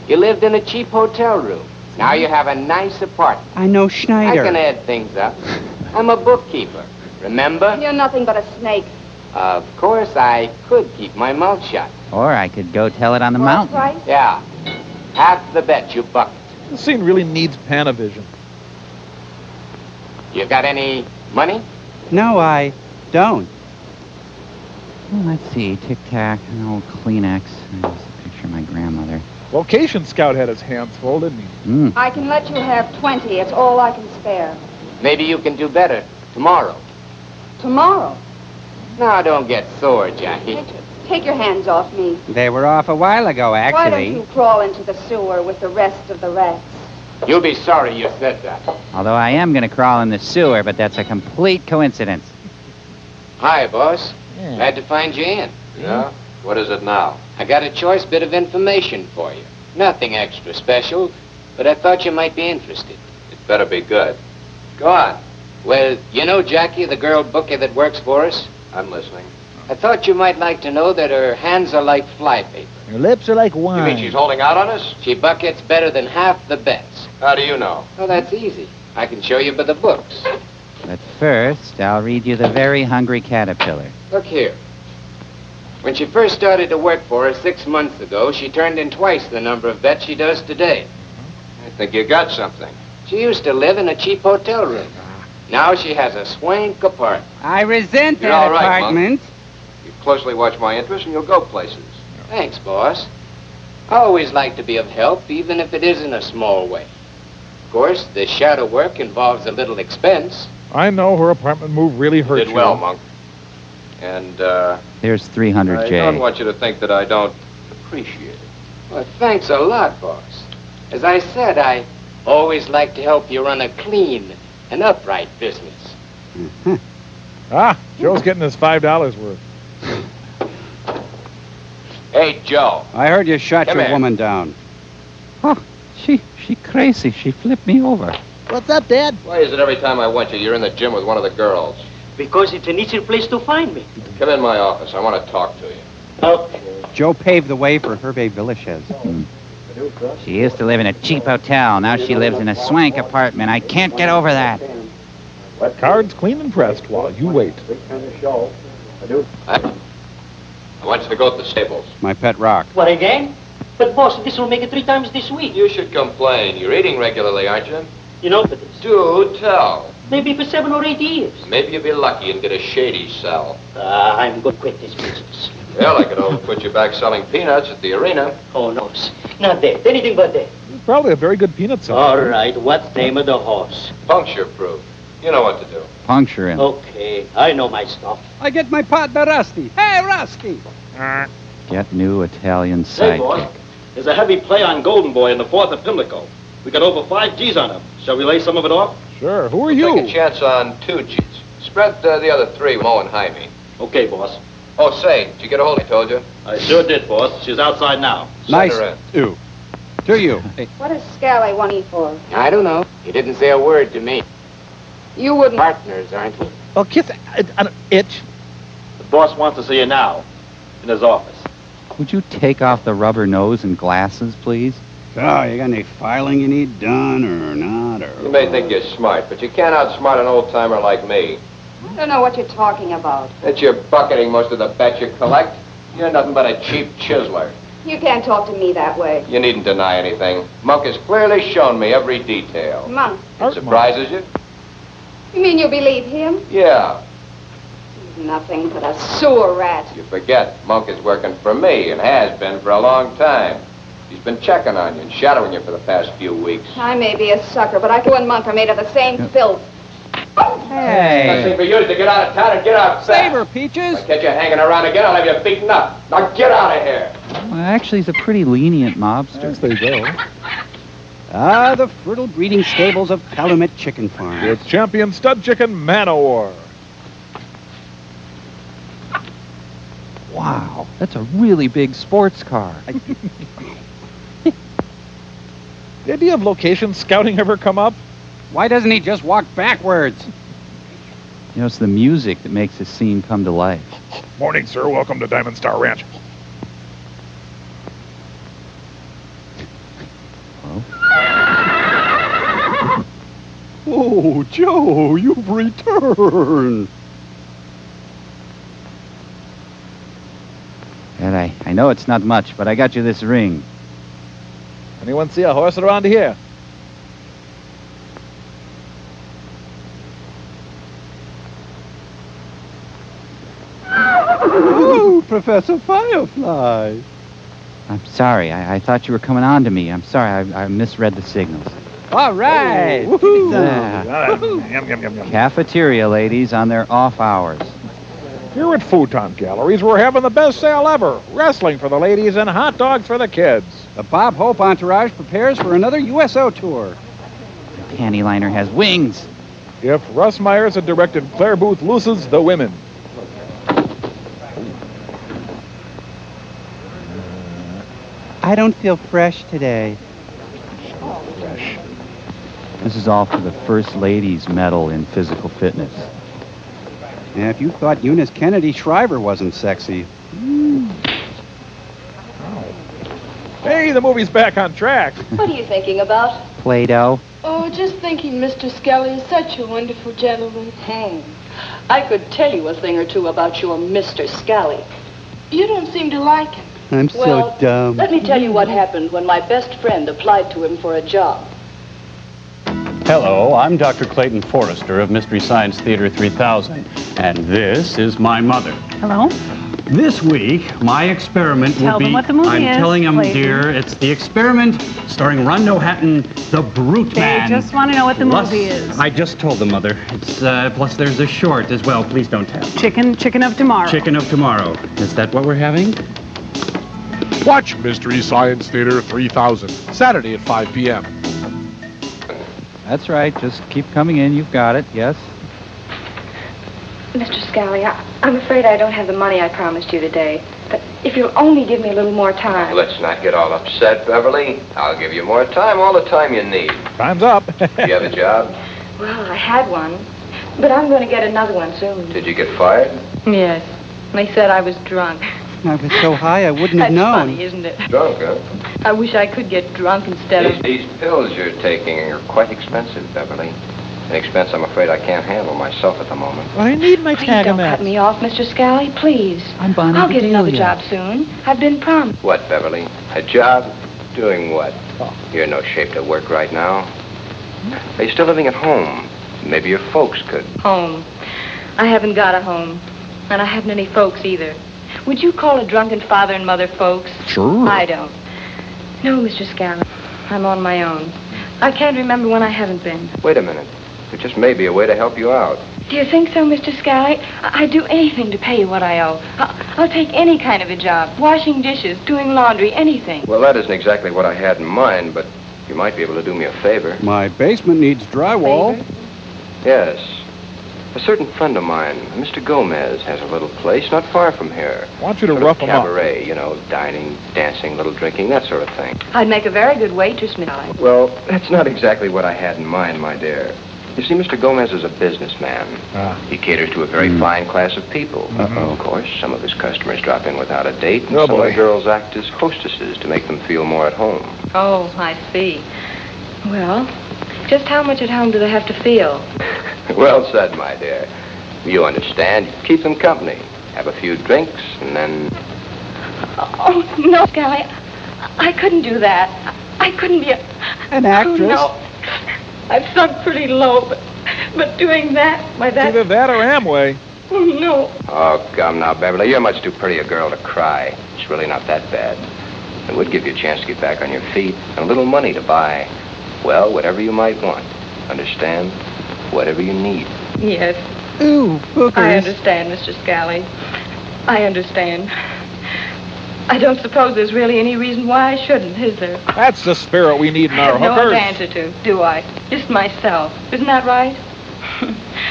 You lived in a cheap hotel room. Now you have a nice apartment. I know I Schneider. can add things up. I'm a bookkeeper. Remember? You're nothing but a snake. Of course, I could keep my mouth shut. Or I could go tell it on the mountain. Right? Yeah. Half the bet, you bucket. This scene really needs Panavision. You got any money? No, I don't. Well, let's see. Tic Tac, an old Kleenex. There's a picture of my grandmother. Location Scout had his hands full, didn't he? I can let you have 20. It's all I can spare. Maybe you can do better tomorrow. Tomorrow. Now, don't get sore, Jackie. Take your hands off me. They were off a while ago, Why don't actually. you crawl into the sewer with the rest of the rats? You'll be sorry you said that. Although I am going to crawl in the sewer, but that's a complete coincidence. Hi, boss. Glad to find you in. Yeah? What is it now? I got a choice bit of information for you. Nothing extra special, but I thought you might be interested. It better be good. Go on. Well, you know Jackie, the girl bookie that works for us? I'm listening. I thought you might like to know that her hands are like flypaper. Her lips are like wine. You mean she's holding out on us? She buckets better than half the bets. How do you know? Oh, that's easy. I can show you by the books. But first, I'll read you The Very Hungry Caterpillar. Look here. When she first started to work for us 6 months ago, she turned in twice the number of bets she does today. I think you got something. She used to live in a cheap hotel room. Now she has a swank apartment. I resent You're that all right, apartment. You closely watch my interests and you'll go places. Thanks, boss. I always like to be of help, even if it is in a small way. Of course, the shadow work involves a little expense. I know her apartment move really hurt you. Did well, Monk. And, There's 300, I Jay. don't want you to think that I don't appreciate it. Well, thanks a lot, boss. As I said, I always like to help you run a clean and upright business. Ah, Joe's getting his $5 worth. Hey, Joe. I heard you shot Come your here. woman down. Oh, she crazy. She flipped me over. What's up, Dad? Why is it every time I want you, you're in the gym with one of the girls? Because it's an easier place to find me. Come in my office. I want to talk to you. Okay. Joe paved the way for Hervé Villachez. She used to live in a cheap hotel. Now she lives in a swank apartment. I can't get over that. Cards clean and pressed while you wait. I want you to go to the stables. My pet rock. What, again? But, boss, this will make it 3 times this week. You should complain. You're eating regularly, aren't you? You know for this. Do tell. Maybe for 7 or 8 years. Maybe you'll be lucky and get a shady sell. I'm going to quit this business. Well, I could always put you back selling peanuts at the arena. Oh, no. Not that. Anything but that. Probably a very good peanut seller. All right. What's name of the horse? Puncture proof. You know what to do. Puncture him. Okay. I know my stuff. I get my partner Rusty. Hey, Rusty! Get new Italian Say, boy, sidekick. there's a heavy play on Golden Boy in the 4th of Pimlico. We got over 5 G's on him. Shall we lay some of it off? Sure. Who are Take a you? chance on 2 G's. Spread the other 3 with Mo and Jaime. Okay, boss. Oh, say, did you get a hold of me, told you? I sure did, boss. She's outside now. Nice. her Ooh. To you. What does Scally want you for? I don't know. He didn't say a word to me. You wouldn't. Partners, aren't we? Well, kiss an itch. The boss wants to see you now. In his office. Would you take off the rubber nose and glasses, please? Oh, you got any filing you need done or not? You may think you're smart, but you can't outsmart an old-timer like me. I don't know what you're talking about. That you're bucketing most of the bets you collect. You're nothing but a cheap chiseler. You can't talk to me that way. You needn't deny anything. Monk has clearly shown me every detail. Monk. It surprises you? You mean you believe him? Yeah. He's nothing but a sewer rat. You forget, Monk is working for me and has been for a long time. He's been checking on you and shadowing you for the past few weeks. I may be a sucker, but I and Monk are made of the same filth. Best thing for you is to get out of town and get out fast. Saber, Peaches. If I catch you hanging around again, I'll have you beaten up. Now get out of here. Well, actually, he's a pretty lenient mobster. Yes, they go. Ah, the fertile breeding stables of Calumet Chicken Farm. With champion stud chicken Manowar. Wow, that's a really big sports car. The idea of location scouting ever come up? Why doesn't he just walk backwards? You know, it's the music that makes this scene come to life. Morning, sir. Welcome to Diamond Star Ranch. Oh, Joe, you've returned. And I know it's not much, but I got you this ring. Anyone see a horse around here? Oh, Professor Firefly. I'm sorry. I thought you were coming on to me. I'm sorry. I misread the signals. All right. Oh, Woohoo. Yum, yum, yum, yum. Cafeteria ladies on their off hours. Here at Futon Galleries, we're having the best sale ever. Wrestling for the ladies and hot dogs for the kids. The Bob Hope entourage prepares for another USO tour. The panty liner has wings. If Russ Myers had directed, Claire Booth loses the women. I don't feel fresh today. Fresh. This is all for the First Ladies Medal in Physical Fitness. And if you thought Eunice Kennedy Shriver wasn't sexy. Hey, the movie's back on track. What are you thinking about? Play-Doh. Oh, just thinking Mr. Skelly is such a wonderful gentleman. I could tell you a thing or two about your Mr. Scally. You don't seem to like him. I'm Well, so dumb. Let me tell you what happened when my best friend applied to him for a job. Hello, I'm Dr. Clayton Forrester of Mystery Science Theater 3000, and this is my mother. Hello? This week, my experiment Tell will be... them what the movie is, telling them, Clayton. dear, it's the experiment starring Rondo Hatton, the Brute They Man. just want to know what the Plus- movie is. I just told them, Mother. It's, plus there's a short as well. Please don't tell. Chicken of tomorrow. Chicken of Tomorrow. Is that what we're having? Watch Mystery Science Theater 3000, Saturday at 5 p.m. That's right. Just keep coming in. You've got it. Yes? Mr. Scally, I'm afraid I don't have the money I promised you today. But if you'll only give me a little more time. Let's not get all upset, Beverly. I'll give you more time, all the time you need. Time's up. You have a job? Well, I had one. But I'm going to get another one soon. Did you get fired? Yes. They said I was drunk. I was so high I wouldn't have That's known. funny, isn't it? Drunk, huh? I wish I could get drunk instead of... These pills you're taking are quite expensive, Beverly. An expense I'm afraid I can't handle myself at the moment. I need my Please don't cut me off, Mr. Scally, please. I'm Bonnie I'll get another Bedelia. job soon. I've been promised. What, Beverly? A job? Doing what? You're in no shape to work right now. Are you still living at home? Maybe your folks could. Home. I haven't got a home. And I haven't any folks either. Would you call a drunken father and mother folks? Sure. I don't. No, Mr. Scally. I'm on my own. I can't remember when I haven't been. Wait a minute. There just may be a way to help you out. Do you think so, Mr. Scally? I'd do anything to pay you what I owe. I'll take any kind of a job. Washing dishes, doing laundry, anything. Well, that isn't exactly what I had in mind, but you might be able to do me a favor. My basement needs drywall. Yes. A certain friend of mine, Mr. Gomez, has a little place not far from here. I want you to Sort of rough him up. cabaret, you know, dining, dancing, little drinking, that sort of thing. I'd make a very good waitress, Miss Scally. Well, that's not exactly what I had in mind, my dear. You see, Mr. Gomez is a businessman. He caters to a very fine class of people. Of course, some of his customers drop in without a date, and Oh, some of boy. the girls act as hostesses to make them feel more at home. Oh, I see. Well, just how much at home do they have to feel? Well said, my dear. You understand. You keep them company. Have a few drinks, and then... Oh, no, Scally. I couldn't do that. I couldn't be An actress? Oh, no. I've sunk pretty low, but doing that, why that... Either that or Amway. Oh, no. Oh, come now, Beverly. You're much too pretty a girl to cry. It's really not that bad. It would give you a chance to get back on your feet and a little money to buy, well, whatever you might want. Understand? Whatever you need. Yes. Ooh, hookers. I understand, Mr. Scally. I understand. I don't suppose there's really any reason why I shouldn't, is there? That's the spirit we need in I our have no hookers. one to answer to, do I? Just myself. Isn't that right?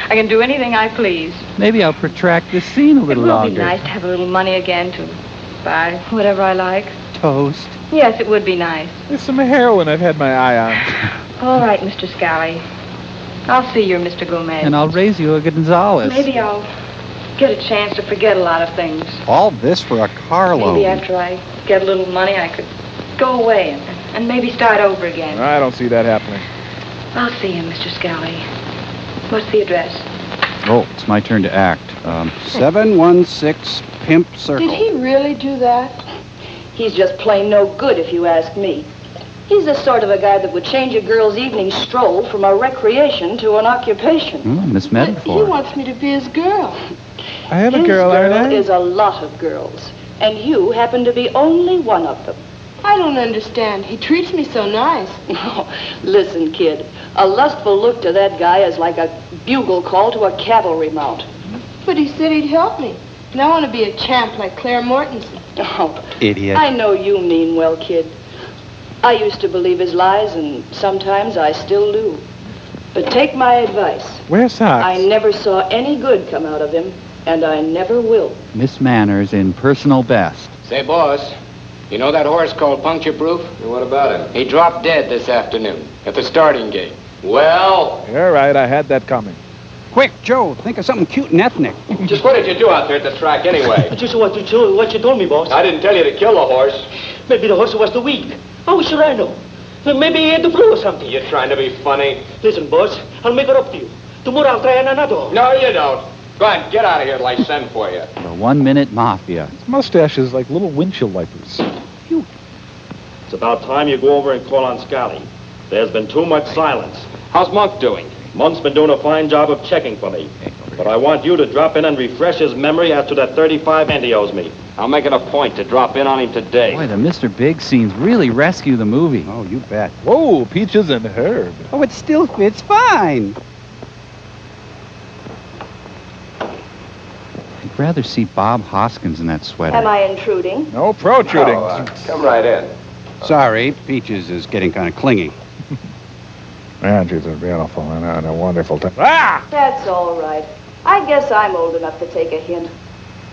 I can do anything I please. Maybe I'll protract this scene a It little will longer. be nice to have a little money again to buy whatever I like. Toast. Yes, it would be nice. There's some heroin I've had my eye on. All right, Mr. Scally. I'll see you, Mr. Gomez. And I'll raise you a Gonzales. Maybe I'll get a chance to forget a lot of things. All this for a car loan. Maybe after I get a little money, I could go away and maybe start over again. I don't see that happening. I'll see him, Mr. Scally. What's the address? Oh, it's my turn to act. 716 Pimp Circle. Did he really do that? He's just plain no good, if you ask me. He's the sort of a guy that would change a girl's evening stroll from a recreation to an occupation. Miss He Metaphor. wants me to be his girl. I have a His girl, aren't I? is a lot of girls, and you happen to be only one of them. I don't understand. He treats me so nice. Listen, kid, a lustful look to that guy is like a bugle call to a cavalry mount. But he said he'd help me. And I want to be a champ like Claire Mortensen. Oh, Idiot. I know you mean well, kid. I used to believe his lies, and sometimes I still do. But take my advice. Wear socks. I never saw any good come out of him, and I never will. Miss Manners in personal best. Say, boss, you know that horse called Puncture Proof? What about him? He dropped dead this afternoon at the starting gate. Well, You're right, I had that coming. Quick, Joe, think of something cute and ethnic. Just what did you do out there at the track anyway? Just what you told me, boss. I didn't tell you to kill the horse. Maybe the horse was too weak. How should I know? Maybe he had the flu or something. You're trying to be funny. Listen, boss, I'll make it up to you. Tomorrow I'll try another. No, you don't. Go ahead, get out of here till I send for you. The 1 Minute Mafia. His mustache is like little windshield wipers. It's about time you go over and call on Scally. There's been too much silence. How's Monk doing? Monk's been doing a fine job of checking for me. But I want you to drop in and refresh his memory as to that 35 and he owes me. I'll make it a point to drop in on him today. Boy, the Mr. Big scenes really rescue the movie. Oh, you bet. Whoa, Peaches and Herb. Oh, it still fits fine. I'd rather see Bob Hoskins in that sweater. Am I intruding? No protruding. Come right in. Sorry, Peaches is getting kind of clingy. Man, she's a beautiful and a wonderful time. Ah! That's all right. I guess I'm old enough to take a hint.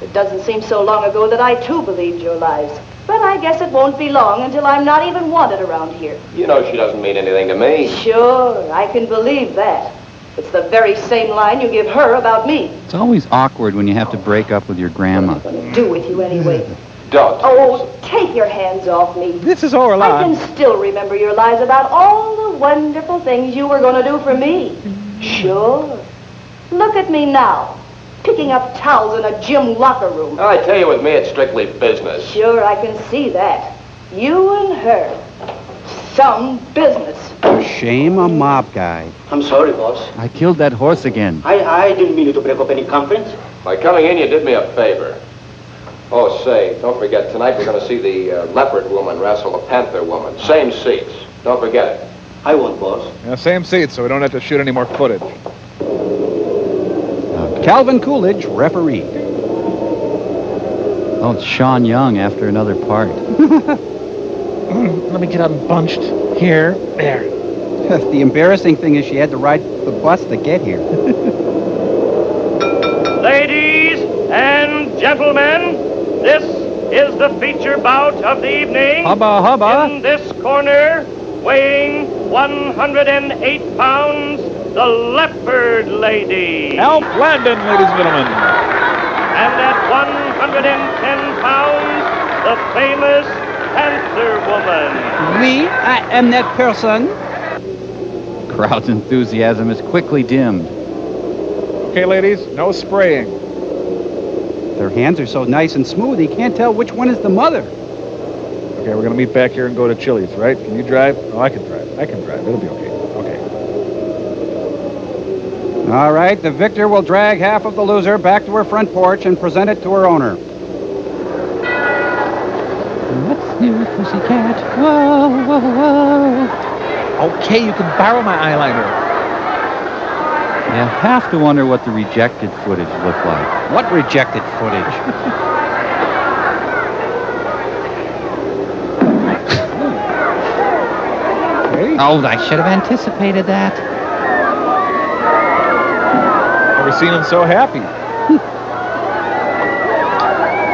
It doesn't seem so long ago that I, too, believed your lies. But I guess it won't be long until I'm not even wanted around here. You know she doesn't mean anything to me. Sure, I can believe that. It's the very same line you give her about me. It's always awkward when you have to break up with your grandma. Do with you anyway. Don't. Oh, take your hands off me. This is all I alive. can still remember your lies about all the wonderful things you were going to do for me. Sure. Look at me now, picking up towels in a gym locker room. I tell you, with me, it's strictly business. Sure, I can see that. You and her. Some business. Shame a mob guy. I'm sorry, boss. I killed that horse again. I didn't mean to break up any conference. By coming in, you did me a favor. Oh, say, don't forget, tonight we're going to see the leopard woman wrestle the panther woman. Same seats. Don't forget it. I won't, boss. Yeah, same seat, so we don't have to shoot any more footage. Calvin Coolidge, referee. Oh, it's Sean Young after another part. Let me get unbunched. Here. There. The embarrassing thing is she had to ride the bus to get here. Ladies and gentlemen, this is the feature bout of the evening. Hubba, hubba. In this corner, weighing 108 pounds, the Leopard Lady. Alf Landon, ladies and gentlemen. And at 110 pounds, the famous Panther Woman. Oui, I am that person. Crowd's enthusiasm is quickly dimmed. Okay, ladies, no spraying. Their hands are so nice and smooth, you can't tell which one is the mother. Okay, we're going to meet back here and go to Chili's, right? Can you drive? Oh, I can drive. I can drive. It'll be okay. Okay. All right, the victor will drag half of the loser back to her front porch and present it to her owner. What's new, pussycat? Whoa, whoa, whoa. Okay, you can borrow my eyeliner. You have to wonder what the rejected footage looked like. What rejected footage? Okay. Oh, I should have anticipated that. Never seen him so happy.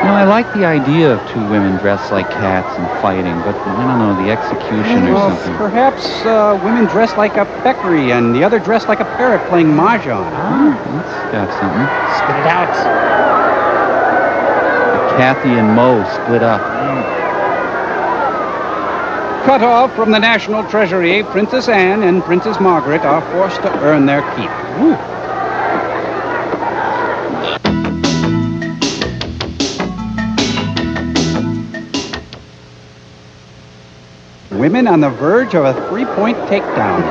You know, I like the idea of two women dressed like cats and fighting, but I don't know, the execution or Well, something. perhaps women dressed like a peccary and the other dressed like a parrot playing mahjong. That's got something. Spit it out. Kathy and Mo split up. Cut off from the national treasury, Princess Anne and Princess Margaret are forced to earn their keep. Woo. Women on the verge of a three-point takedown.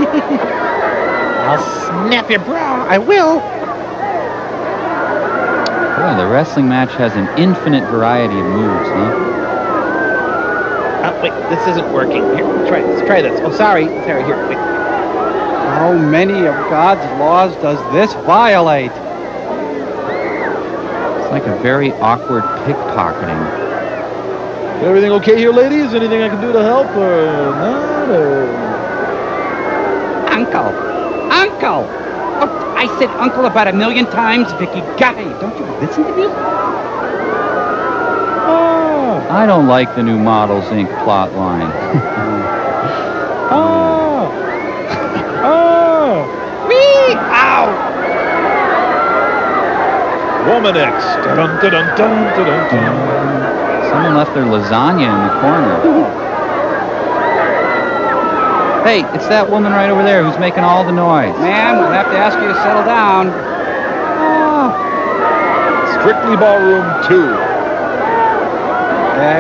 I'll snap your bra. I will. Boy, the wrestling match has an infinite variety of moves, huh? Oh, wait, this isn't working. Here, try this. Oh, sorry. Here, wait. How many of God's laws does this violate? It's like a very awkward pickpocketing. Everything okay here, ladies? Anything I can do to help or not? Uncle! Uncle! Oh, I said uncle about 1,000,000 times, Vicky. Guy, don't you listen to me? I don't like the new Models, Inc. plot line. Wee! Ow! Woman X. Dun-dun-dun-dun-dun-dun. Someone left their lasagna in the corner. Hey, it's that woman right over there who's making all the noise. Ma'am, we'll have to ask you to settle down. Strictly Ballroom 2.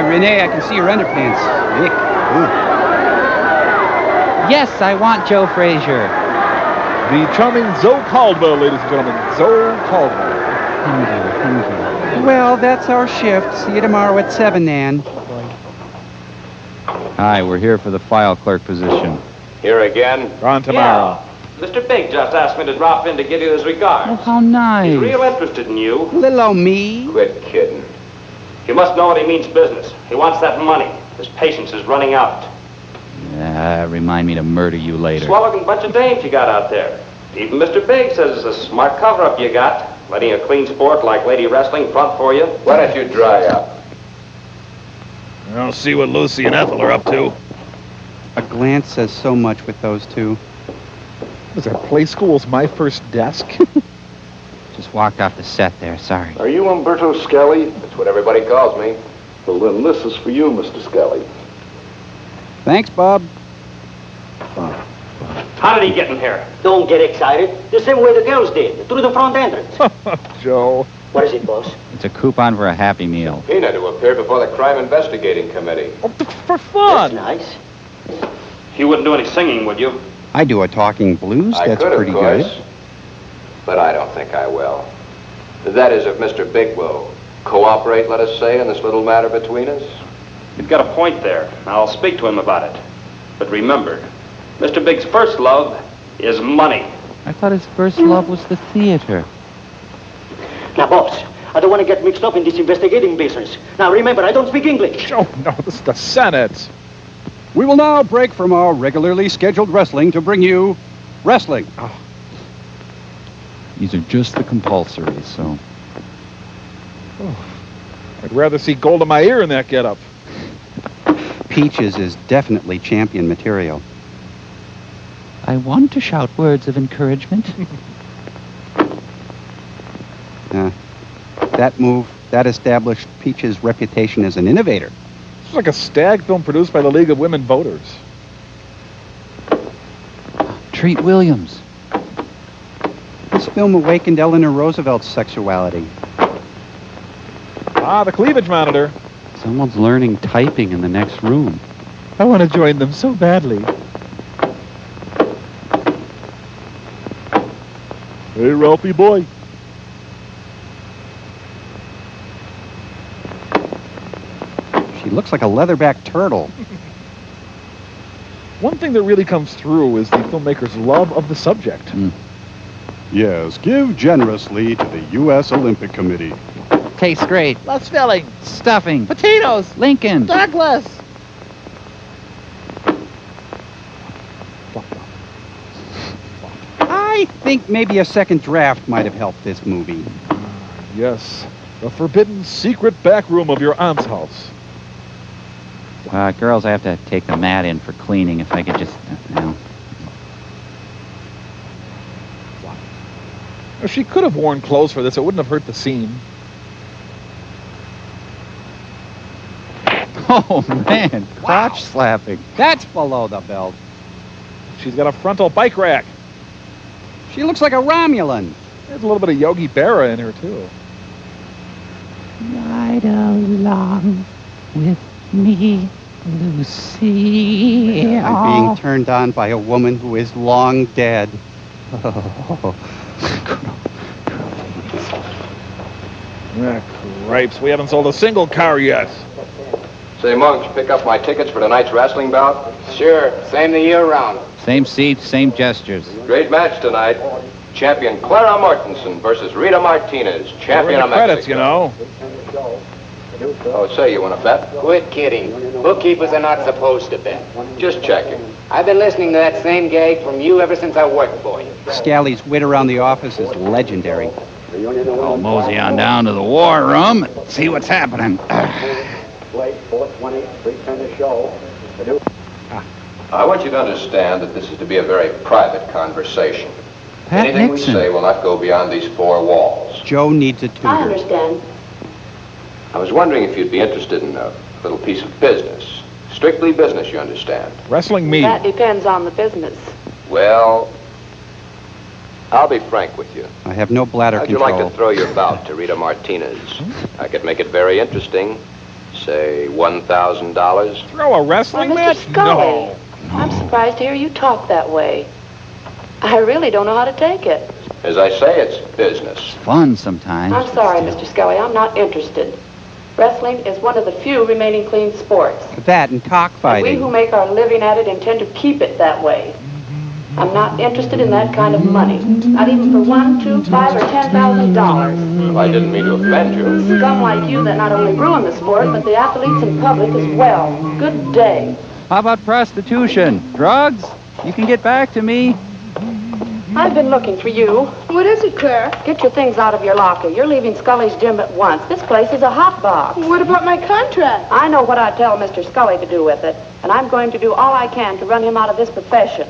Renee, I can see your underpants. Vic. Yes, I want Joe Frazier. The charming Zoe Caldwell, ladies and gentlemen. Zoe Caldwell. Well, that's our shift. See you tomorrow at 7, Nan. Hi, we're here for the file clerk position. Here again? On tomorrow. Yeah. Mr. Big just asked me to drop in to give you his regards. Oh, how nice. He's real interested in you. Little old me. Quit kidding. You must know what he means business. He wants that money. His patience is running out. Remind me to murder you later. Swell-looking bunch of dames you got out there. Even Mr. Big says it's a smart cover-up you got, letting a clean sport like lady wrestling front for you. Why don't you dry up? I'll see what Lucy and Ethel are up to. A glance says so much with those two. Was that play school's my first desk? Just walked off the set there, sorry. Are you Umberto Skelly? That's what everybody calls me. Well, then this is for you, Mr. Skelly. Thanks, Bob. How did he get in here? Don't get excited. The same way the girls did, through the front entrance. Joe. What is it, boss? It's a coupon for a Happy Meal. Peanut, who appeared before the Crime Investigating Committee. Oh, for fun. That's nice. You wouldn't do any singing, would you? I do a talking blues. I That's could, pretty of course, good. but I don't think I will. That is, if Mr. Big will cooperate, let us say, in this little matter between us. You've got a point there. I'll speak to him about it. But remember, Mr. Big's first love is money. I thought his first love was the theater. Now, boss, I don't want to get mixed up in this investigating business. Now, remember, I don't speak English. Oh, no, this is the Senate. We will now break from our regularly scheduled wrestling to bring you wrestling. Oh. These are just the compulsories, so... Oh. I'd rather see gold in my ear in that getup. Peaches is definitely champion material. I want to shout words of encouragement. That move, that established Peach's reputation as an innovator. It's like a stag film produced by the League of Women Voters. Treat Williams. This film awakened Eleanor Roosevelt's sexuality. Ah, the cleavage monitor. Someone's learning typing in the next room. I want to join them so badly. Hey, Ralphie boy. She looks like a leatherback turtle. One thing that really comes through is the filmmaker's love of the subject. Yes, give generously to the U.S. Olympic Committee. Tastes great. Lots filling. Stuffing. Potatoes. Lincoln. Douglas. I think maybe a second draft might have helped this movie. Yes. The forbidden secret back room of your aunt's house. Girls, I have to take the mat in for cleaning. If I could just, If she could have worn clothes for this, it wouldn't have hurt the seam. Oh, man, crotch slapping. That's below the belt. She's got a frontal bike rack. She looks like a Romulan. There's a little bit of Yogi Berra in her, too. Ride along with me, Lucy. I'm being turned on by a woman who is long dead. Cripes, we haven't sold a single car yet. Say, Monks, pick up my tickets for tonight's wrestling bout? Sure, same the year round. Same seats, same gestures. Great match tonight. Champion Clara Mortensen versus Rita Martinez, champion of Mexico. Credits, you know. Oh, say, you want to bet? Quit kidding. Bookkeepers are not supposed to bet. Just checking. I've been listening to that same gag from you ever since I worked for you. Scally's wit around the office is legendary. I'll mosey on down to the war room and see what's happening. I want you to understand that this is to be a very private conversation. Pat Anything Nixon. we say will not go beyond these four walls. Joe needs a I tutor. understand. I was wondering if you'd be interested in a little piece of business. Strictly business, you understand. Wrestling me. That depends on the business. Well, I'll be frank with you. I have no bladder How'd you control. like to throw your bout to Rita Martinez? I could make it very interesting. Say $1,000. Throw a wrestling Mr. match? Scully. No. I'm surprised to hear you talk that way. I really don't know how to take it. As I say, it's business. Fun sometimes. I'm sorry, Mr. Scully. I'm not interested. Wrestling is one of the few remaining clean sports. That and We cockfighting. who make our living at it intend to keep it that way. I'm not interested in that kind of money. Not even for $1, $2, $5, or $10,000. I didn't mean to offend you. Scum like you that not only ruin the sport, but the athletes in public as well. Good day. How about prostitution? Drugs? You can get back to me. I've been looking for you. What is it, Claire? Get your things out of your locker. You're leaving Scully's gym at once. This place is a hot box. What about my contract? I know what I tell Mr. Scully to do with it, and I'm going to do all I can to run him out of this profession.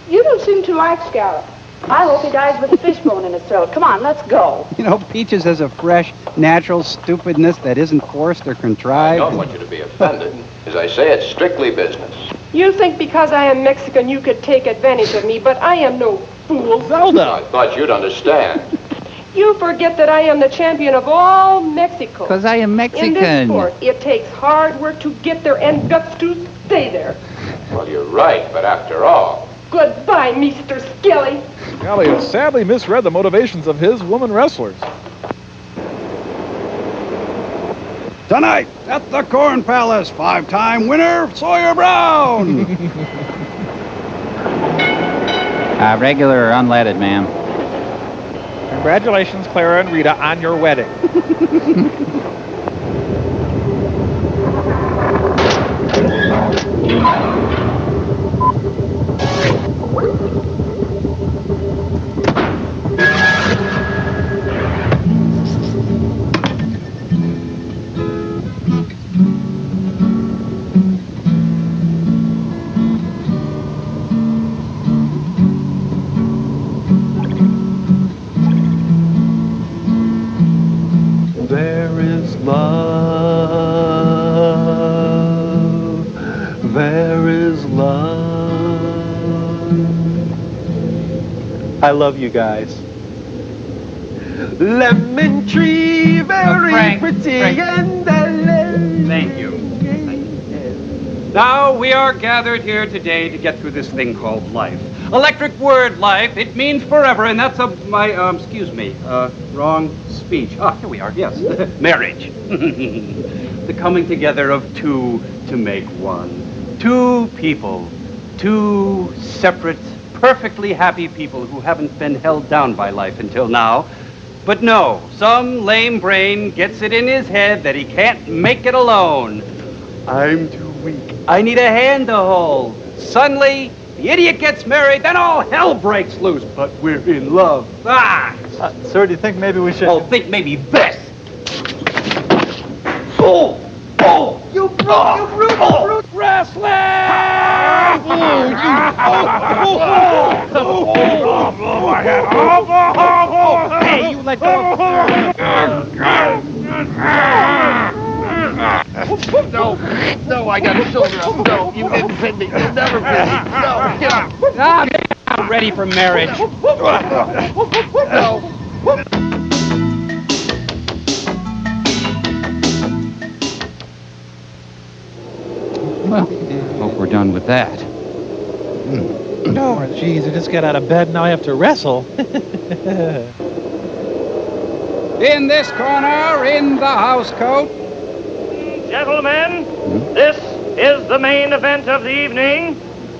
You don't seem to like Scarlett. I hope he dies with a fishbone in his throat. Come on, let's go. You know, Peaches has a fresh, natural stupidness that isn't forced or I contrived. don't want you to be offended. As I say, it's strictly business. You think because I am Mexican you could take advantage of me, but I am no fool. I thought you'd understand. You forget that I am the champion of all Mexico. 'Cause I am In Mexican. this sport, it takes hard work to get there and guts to stay there. Well, you're right, but after all... Goodbye, Mr. Skelly. Golly has sadly misread the motivations of his woman wrestlers. Tonight, at the Corn Palace, 5-time winner, Sawyer Brown. Regular or unleaded, ma'am. Congratulations, Clara and Rita, on your wedding. There is love. There is love. I love you guys. Lemon tree, very Frank, pretty Frank. and Thank you. Now, we are gathered here today to get through this thing called life. Electric word, life. It means forever, and that's wrong speech. Ah, here we are, yes. Marriage. The coming together of two to make one. Two people. Two separate, perfectly happy people who haven't been held down by life until now. But no, some lame brain gets it in his head that he can't make it alone. I'm too weak. I need a hand to hold. Suddenly, the idiot gets married, then all hell breaks loose. But we're in love. Ah! Sir, do you think maybe we should... Oh, think maybe this. brute wrestling! Hey, you let go of... No, I got a shoulder up. No, you didn't pin me. You never pin me. No, get up. I'm ready for marriage. No. Well, hope we're done with that. Oh, jeez, I just got out of bed, now I have to wrestle. In this corner, in the house coat. Gentlemen, this is the main event of the evening.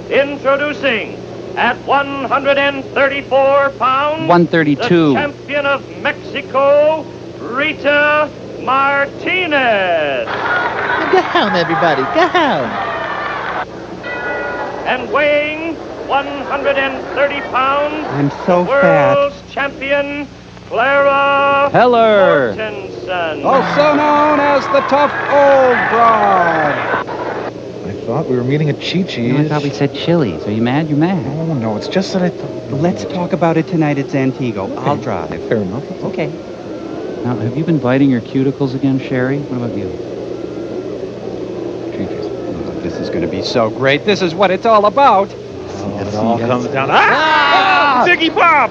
Introducing at 134 pounds, 132. the champion of Mexico, Rita Martinez. Go home, everybody, go home. And weighing 130 pounds, I'm so the fat. world's champion, Clara Heller. Mortensen. Also known as the tough old broad. I thought we were meeting at Chi-Chi's. I thought we said Chili's. Are you mad? You're mad. Oh, no, it's just that I thought... Let's talk about it tonight at Zantigo. I'll drive. Fair enough. Okay. Now, have you been biting your cuticles again, Sherry? What about you? This is going to be so great. This is what it's all about. It all comes down... Ah! Ziggy Bob!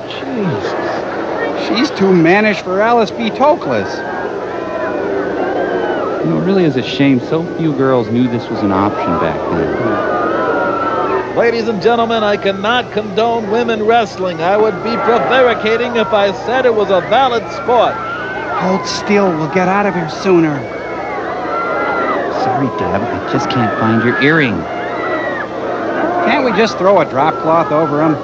Jesus. She's too mannish for Alice B. Tokless. You know, it really is a shame so few girls knew this was an option back then. Ladies and gentlemen, I cannot condone women wrestling. I would be prevaricating if I said it was a valid sport. Hold still. We'll get out of here sooner. Sorry, Deb. I just can't find your earring. Can't we just throw a drop cloth over him?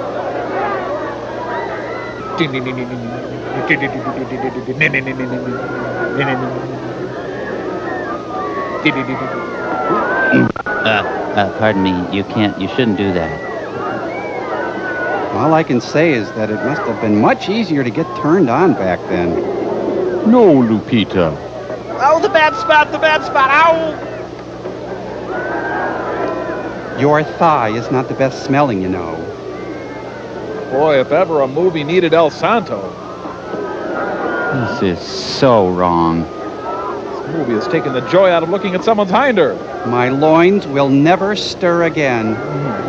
Pardon me. You shouldn't do that. All I can say is that it must have been much easier to get turned on back then. No, Lupita. Oh, the bad spot, ow! Your thigh is not the best smelling, you know. Boy, if ever a movie needed El Santo. This is so wrong. This movie has taken the joy out of looking at someone's hinder. My loins will never stir again.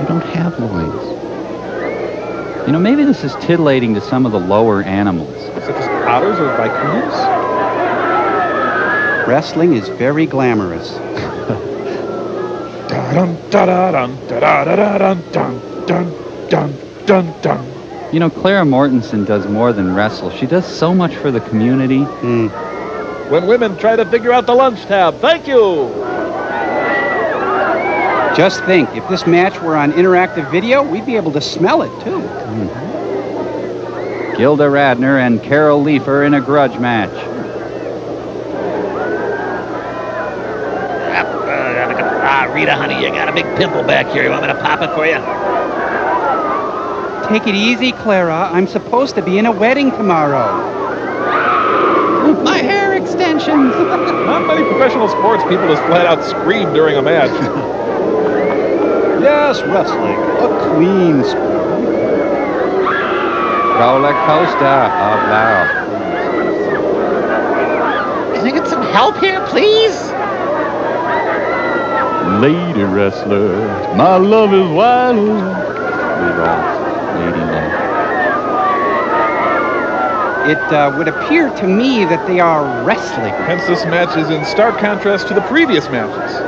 You don't have loins. You know, maybe this is titillating to some of the lower animals. Such as otters or vicoons? Wrestling is very glamorous. Dun dun dun dun dun dun dun dun dun dun. You know, Clara Mortensen does more than wrestle. She does so much for the community. When women try to figure out the lunch tab, thank you! Just think, if this match were on interactive video, we'd be able to smell it, too. Gilda Radner and Carol Leifer in a grudge match. Rita, honey, you got a big pimple back here. You want me to pop it for you? Take it easy, Clara. I'm supposed to be in a wedding tomorrow. My hair extensions. Not many professional sports people just flat out scream during a match. Yes, wrestling. A clean sport. Roller coaster of love. Can I get some help here, please? Lady wrestler, my love is wild. Lady love. It would appear to me that they are wrestling. Hence, this match is in stark contrast to the previous matches.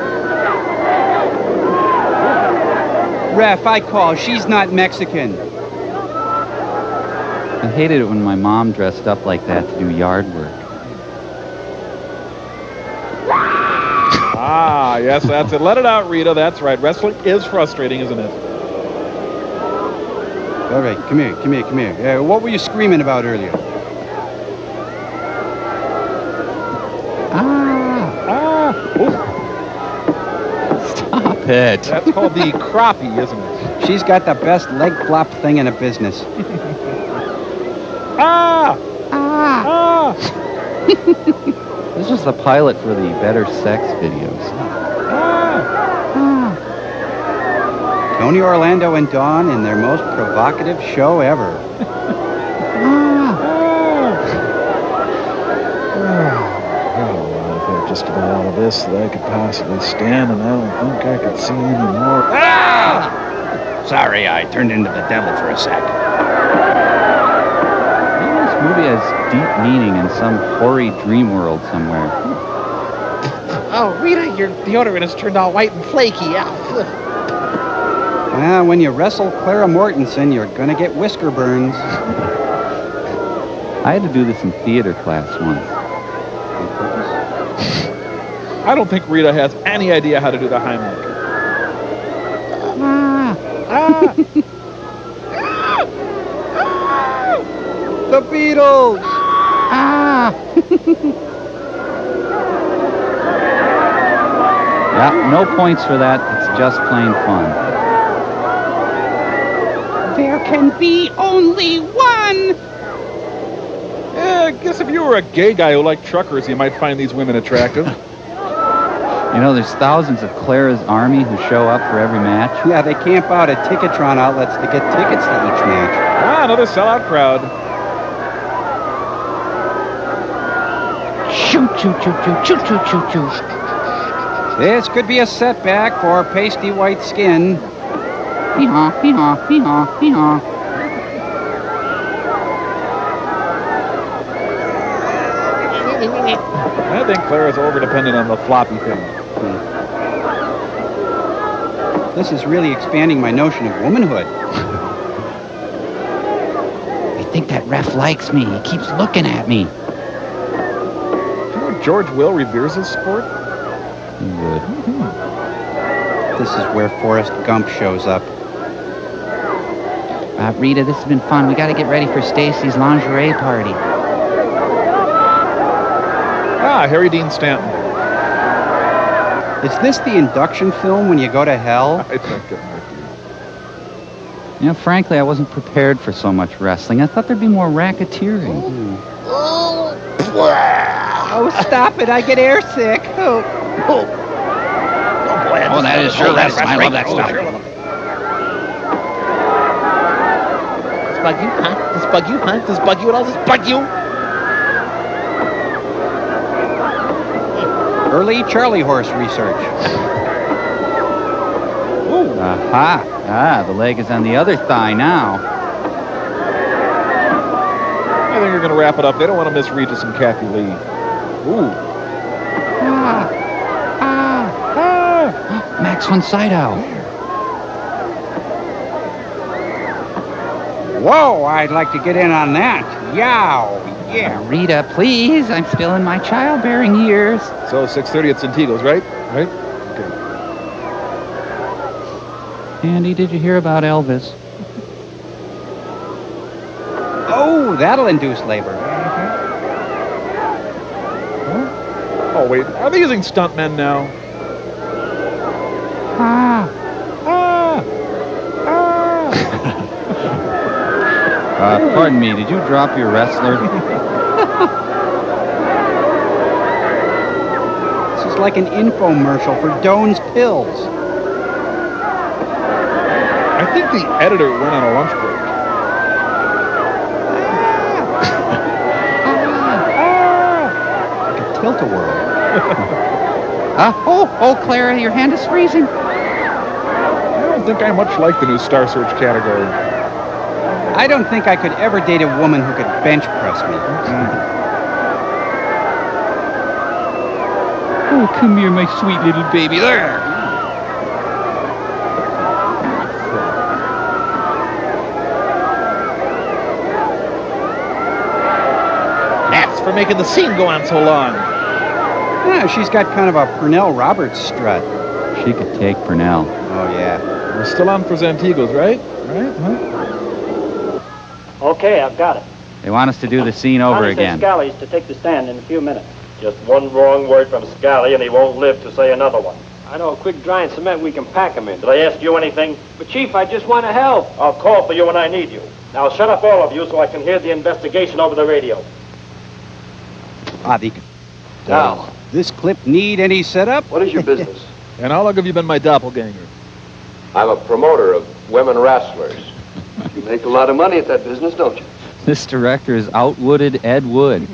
Ref, I call. She's not Mexican. I hated it when my mom dressed up like that to do yard work. Ah, yes, that's it. Let it out, Rita. That's right. Wrestling is frustrating, isn't it? All right, come here. What were you screaming about earlier? Stop it. That's called the crappie, isn't it? She's got the best leg flop thing in the business. This is the pilot for the Better Sex videos. Tony Orlando and Dawn in their most provocative show ever. I've had just about all of this that I could possibly stand, and I don't think I could see any more. Sorry, I turned into the devil for a sec. Maybe this movie has deep meaning in some hoary dream world somewhere. Oh, Rita, your deodorant has turned all white and flaky. When you wrestle Clara Mortensen, you're gonna get whisker burns. I had to do this in theater class once. I don't think Rita has any idea how to do the Heimlich. The Beatles! Yeah, no points for that. It's just plain fun. There can be only one. I guess if you were a gay guy who liked truckers, you might find these women attractive. You know, there's thousands of Clara's Army who show up for every match. Yeah, they camp out at Ticketron outlets to get tickets to each match. Another sellout crowd. Shoot, shoot, shoot, shoot, shoot, shoot, shoot, shoot. This could be a setback for pasty white skin. Hee-haw, hee-haw, hee-haw, hee-haw. I think Clara's over-dependent on the floppy thing. This is really expanding my notion of womanhood. I think that ref likes me. He keeps looking at me. Do you know George Will reveres his sport? He would. This is where Forrest Gump shows up. Rita, this has been fun. We got to get ready for Stacy's lingerie party. Harry Dean Stanton. Is this the induction film when you go to hell? I think it might be. You know, frankly, I wasn't prepared for so much wrestling. I thought there'd be more racketeering. Oh, stop it. I get airsick. Oh, that is true. I love that stuff. This bug you, huh? This bug you, huh? This bug you and all this bug you? Early Charlie horse research. Aha. The leg is on the other thigh now. I think you're going to wrap it up. They don't want to miss Regis and Kathy Lee. Ooh. Max von Sydow. Whoa, I'd like to get in on that. Yow. Yeah. Rita, please. I'm still in my childbearing years. So 6:30 at Santiago's, right? Right? Okay. Andy, did you hear about Elvis? Oh, that'll induce labor. Huh? Oh, wait. Are they using stuntmen now? Pardon me, did you drop your wrestler? This is like an infomercial for Doan's Pills. I think the editor went on a lunch break. Like a tilt-a-whirl. Oh, Clara, your hand is freezing. I don't think I much like the new Star Search category. I don't think I could ever date a woman who could bench press me. Oh, come here, my sweet little baby. There. That's for making the scene go on so long. Yeah, she's got kind of a Purnell Roberts strut. She could take Purnell. Oh, yeah. We're still on for Santiago's, right? Right? Huh? Okay, I've got it. They want us to do the scene over again. Scally's to take the stand in a few minutes. Just one wrong word from Scally and he won't live to say another one. I know a quick drying cement we can pack him in. Did I ask you anything? But, Chief, I just want to help. I'll call for you when I need you. Now shut up, all of you, so I can hear the investigation over the radio. Now, this clip need any setup? What is your business? And how long have you been my doppelganger? I'm a promoter of women wrestlers. You make a lot of money at that business, don't you? This director is outwooded Ed Wood.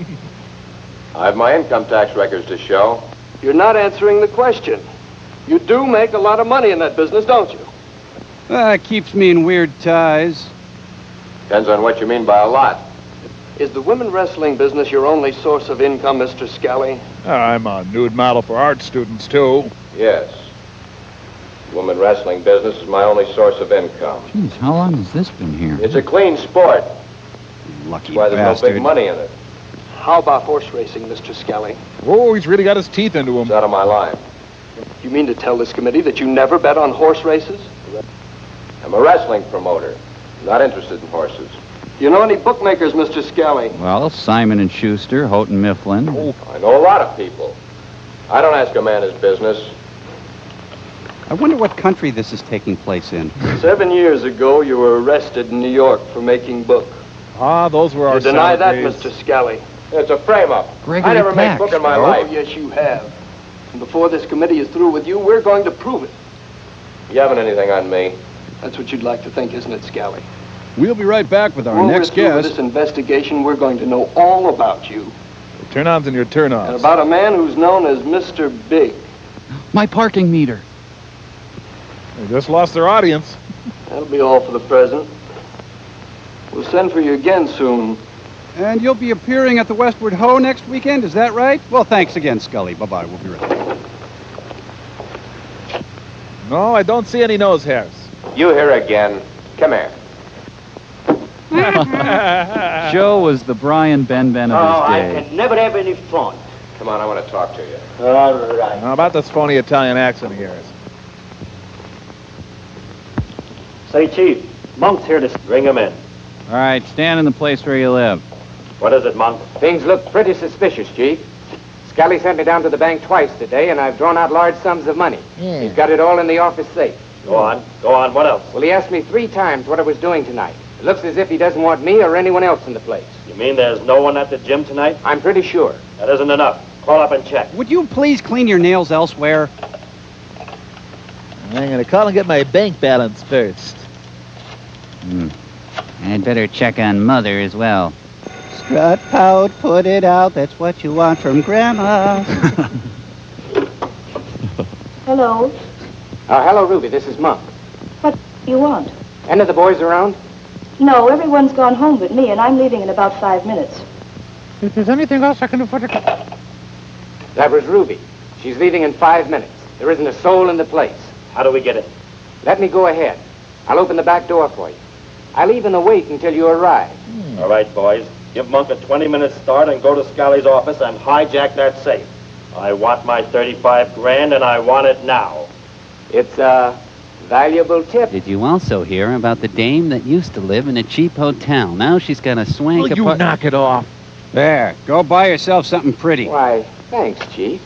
I have my income tax records to show. You're not answering the question. You do make a lot of money in that business, don't you? It keeps me in weird ties. Depends on what you mean by a lot. Is the women wrestling business your only source of income, Mr. Scally? I'm a nude model for art students, too. Yes. Woman wrestling business is my only source of income. Jeez, how long has this been here? It's a clean sport. Lucky That's why there's bastard. no big money in it. How about horse racing, Mr. Scally? Oh, he's really got his teeth into him. It's out of my line. You mean to tell this committee that you never bet on horse races? I'm a wrestling promoter. Not interested in horses. You know any bookmakers, Mr. Scally? Well, Simon & Schuster, Houghton Mifflin. Oh, I know a lot of people. I don't ask a man his business. I wonder what country this is taking place in. 7 years ago, you were arrested in New York for making book. Ah, those were our You deny that, days. Mr. Scally? It's a frame-up. I never made book in my life. Oh, yes, you have. And before this committee is through with you, we're going to prove it. You haven't anything on me. That's what you'd like to think, isn't it, Scally? We'll be right back with our When next we're through with guest. this investigation, we're going to know all about you. Your turn-ons and your And turn-offs. about a man who's known as Mr. Big. My parking meter. They just lost their audience. That'll be all for the present. We'll send for you again soon. And you'll be appearing at the Westward Ho next weekend, is that right? Well, thanks again, Scully. Bye-bye. We'll be right back. No, I don't see any nose hairs. You here again. Come here. Joe was the Brian Benben Oh, of I his day. can never have any fun. Come on, I want to talk to you. All right. How about this phony Italian accent of yours? Say, Chief, Monk's here to bring him in. All right, stand in the place where you live. What is it, Monk? Things look pretty suspicious, Chief. Scully sent me down to the bank twice today, and I've drawn out large sums of money. He's got it all in the office safe. Go on. Go on. What else? Well, he asked me 3 times what I was doing tonight. It looks as if he doesn't want me or anyone else in the place. You mean there's no one at the gym tonight? I'm pretty sure. That isn't enough. Call up and check. Would you please clean your nails elsewhere? I'm going to call and get my bank balance first. I'd better check on Mother as well. Strut, pout, put it out. That's what you want from Grandma. Hello. Hello, Ruby. This is Monk. What do you want? Any of the boys around? No, everyone's gone home but me, and I'm leaving in about 5 minutes. If there's anything else I can do for the... That was Ruby. She's leaving in 5 minutes. There isn't a soul in the place. How do we get in? Let me go ahead. I'll open the back door for you. I'll even wait until you arrive. All right, boys. Give Monk a 20-minute start and go to Scally's office and hijack that safe. I want my 35 grand, and I want it now. It's a valuable tip. Did you also hear about the dame that used to live in a cheap hotel? Now she's got a swank Will you knock it off? There, go buy yourself something pretty. Why, thanks, Chief.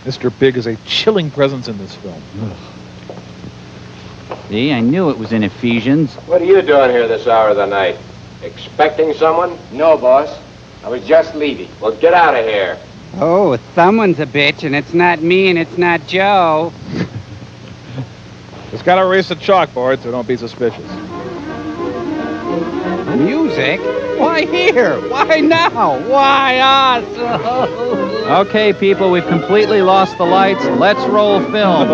Mr. Big is a chilling presence in this film. See, I knew it was in Ephesians. What are you doing here this hour of the night? Expecting someone? No, boss. I was just leaving. Well, get out of here. Oh, someone's a bitch, and it's not me, and it's not Joe. Just got to erase the chalkboard, so don't be suspicious. Music? Why here? Why now? Why us? Okay, people, we've completely lost the lights. Let's roll film.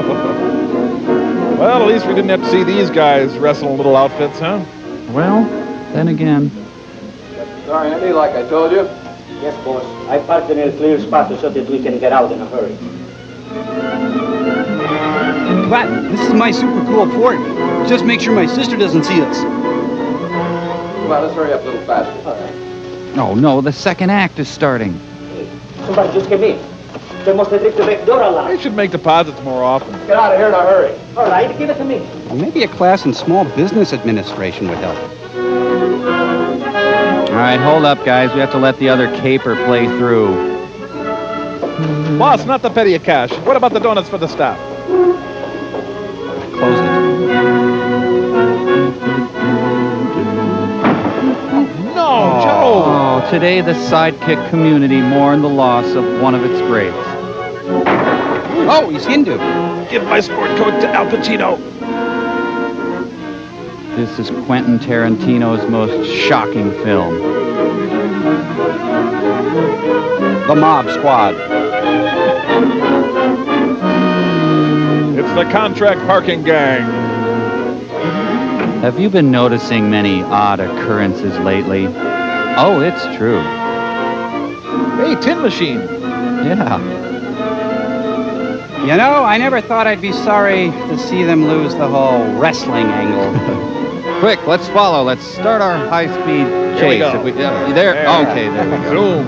Well, at least we didn't have to see these guys wrestle in little outfits, huh? Well, then again. Sorry, Andy, like I told you. Yes, boss. I parked in a clear spot so that we can get out in a hurry. But this is my super cool port. Just make sure my sister doesn't see us. Come on, let's hurry up a little faster. All right. Oh, no, the second act is starting. Somebody just came in. They must have ripped the back door alarm. They should make deposits more often. Get out of here in a hurry. All right, give it to me. Maybe a class in small business administration would help. All right, hold up, guys. We have to let the other caper play through. Boss, not the petty cash. What about the donuts for the staff? Close it. No, Joe! Oh, Today, the sidekick community mourned the loss of one of its greats. Oh, he's Hindu. Give my sport coat to Al Pacino. This is Quentin Tarantino's most shocking film. The Mob Squad. It's the contract parking gang. Have you been noticing many odd occurrences lately? Oh, it's true. Hey, Tin Machine. Yeah. You know, I never thought I'd be sorry to see them lose the whole wrestling angle. Quick, let's follow. Let's start our high-speed chase. Here we go. There. Okay, there we go. Zoom.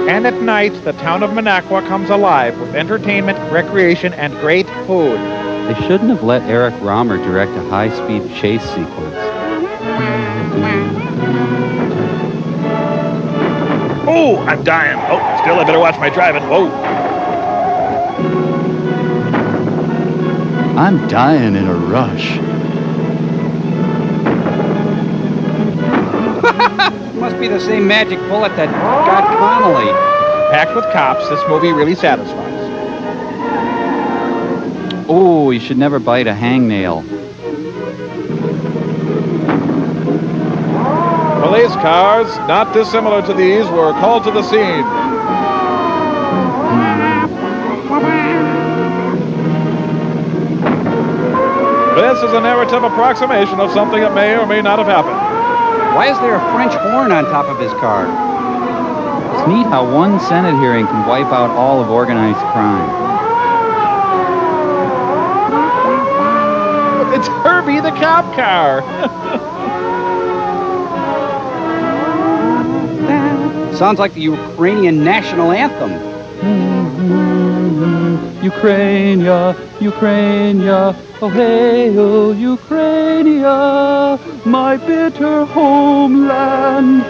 And at night, the town of Minocqua comes alive with entertainment, recreation, and great food. They shouldn't have let Eric Rohmer direct a high-speed chase sequence. Oh, I'm dying. Oh, still, I better watch my driving. Whoa. I'm dying in a rush. Must be the same magic bullet that got Connolly. Packed with cops, this movie really satisfies. Oh, you should never bite a hangnail. Police cars, not dissimilar to these, were called to the scene. This is a narrative approximation of something that may or may not have happened. Why is there a French horn on top of his car? It's neat how one Senate hearing can wipe out all of organized crime. It's Herbie the cop car. Sounds like the Ukrainian national anthem. Ukrainia, Ukrainia, oh hey, oh Ukrainia, my bitter homeland.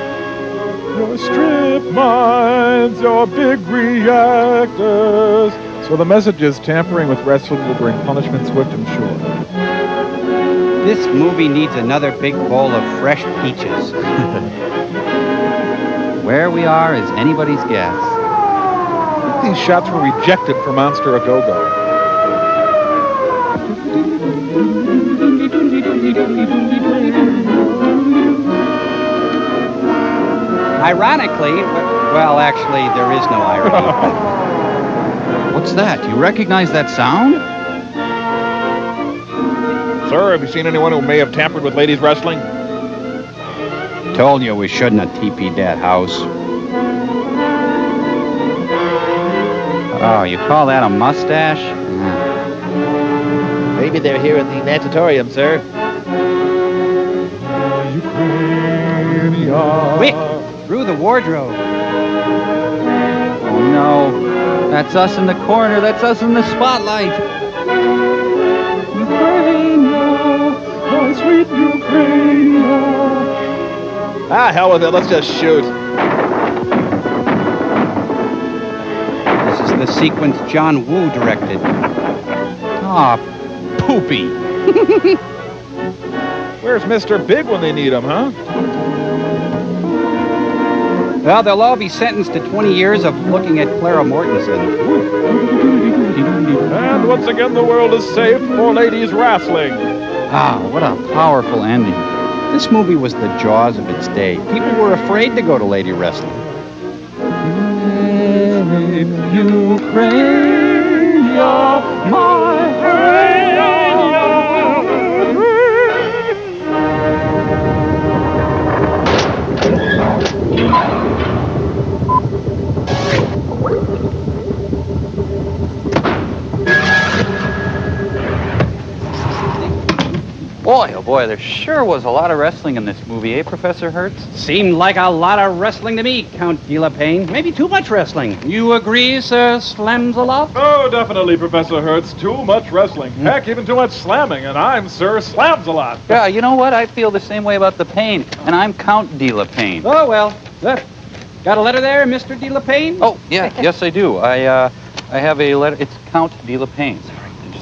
Your strip mines, your big reactors. So the message is tampering with wrestling will bring punishment swift and sure. This movie needs another big bowl of fresh peaches. Where we are is anybody's guess. These shots were rejected for Monster A-Go-Go. Ironically, well, actually, there is no irony. What's that? You recognize that sound? Sir, have you seen anyone who may have tampered with ladies wrestling? Told you we shouldn't have TP'd that house. Oh, you call that a mustache? Maybe they're here at the natatorium, sir. Quick! Through the wardrobe. Oh, no. That's us in the corner. That's us in the spotlight. Ukrainia, my sweet Ukrainia. Ah, hell with it. Let's just shoot. This is the sequence John Woo directed. Aw, poopy. Where's Mr. Big when they need him, huh? Well, they'll all be sentenced to 20 years of looking at Clara Mortensen. And once again, the world is safe for ladies wrestling. Ah, what a powerful ending. This movie was the Jaws of its day. People were afraid to go to lady wrestling. Ukrainia, my Boy, oh boy, there sure was a lot of wrestling in this movie, eh, Professor Hertz? Seemed like a lot of wrestling to me, Count de la Payne. Maybe too much wrestling. You agree, Sir Slamsalot? Oh, definitely, Professor Hertz. Too much wrestling. Heck, even too much slamming, and I'm Sir Slamsalot. Yeah, you know what? I feel the same way about the Payne, and I'm Count de la Payne. Oh, well. Got a letter there, Mr. de la Payne? Oh, yeah, yes, I do. I have a letter. It's Count de la Payne.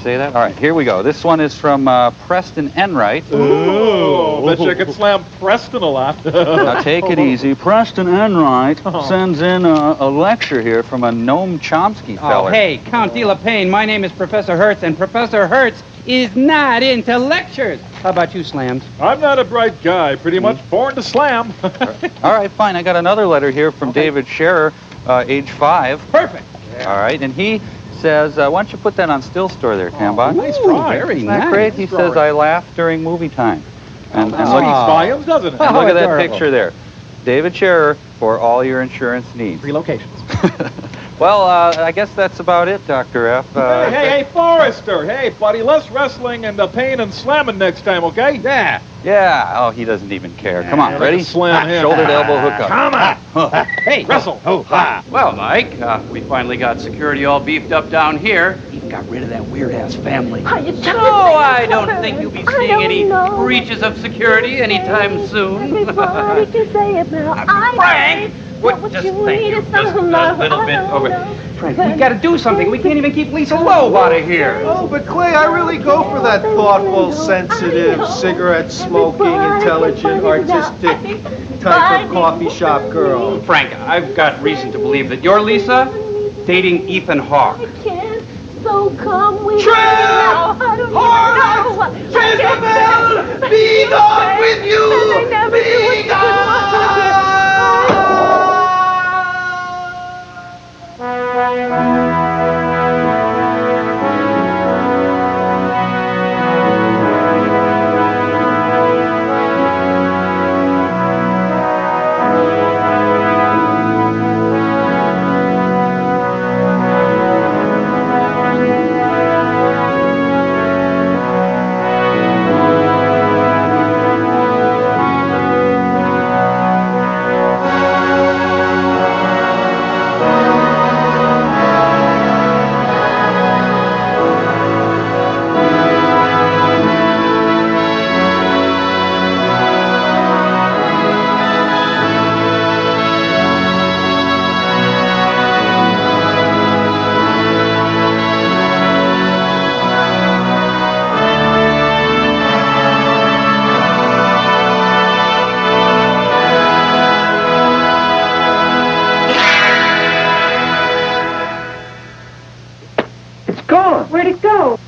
say that? All right, here we go. This one is from Preston Enright. Ooh, bet you I could slam Preston a lot. Now take it easy. Preston Enright sends in a lecture here from a Noam Chomsky feller. Oh, hey, Count de la Payne, my name is Professor Hertz, and Professor Hertz is not into lectures. How about you, Slams? I'm not a bright guy. Pretty much born to slam. All right, fine. I got another letter here from David Scherer, age 5. Perfect. All right, and he says, why don't you put that on still store there, Cambot? Nice try. Very Isn't that nice. great? He says, I laugh during movie time. And look, volumes, doesn't it? and look at that adorable. picture there. David Scherer for all your insurance needs. 3 locations. Well, I guess that's about it, Dr. F. Hey, Forrester. Hey, buddy, less wrestling and pain and slamming next time, okay? Yeah. Yeah. Oh, he doesn't even care. Come on, ready? Slam him. Shoulder to elbow hookup. Come on. Hey, Wrestle. Well, Mike, we finally got security all beefed up down here. Even got rid of that weird-ass family. Are you So I don't think you'll be seeing any breaches of security anytime soon. Everybody can say it now. Frank! What, just thank you. Just a little bit over. Frank, we got to do something. We can't even keep Lisa Loeb out of here. Oh, but Clay, I really go for that thoughtful, sensitive, cigarette-smoking, intelligent, artistic type of coffee shop girl. Frank, I've got reason to believe that you're Lisa dating Ethan Hawke. So come we Trev! Horace! Jezebel! Be gone with you! Be gone! Where'd it go?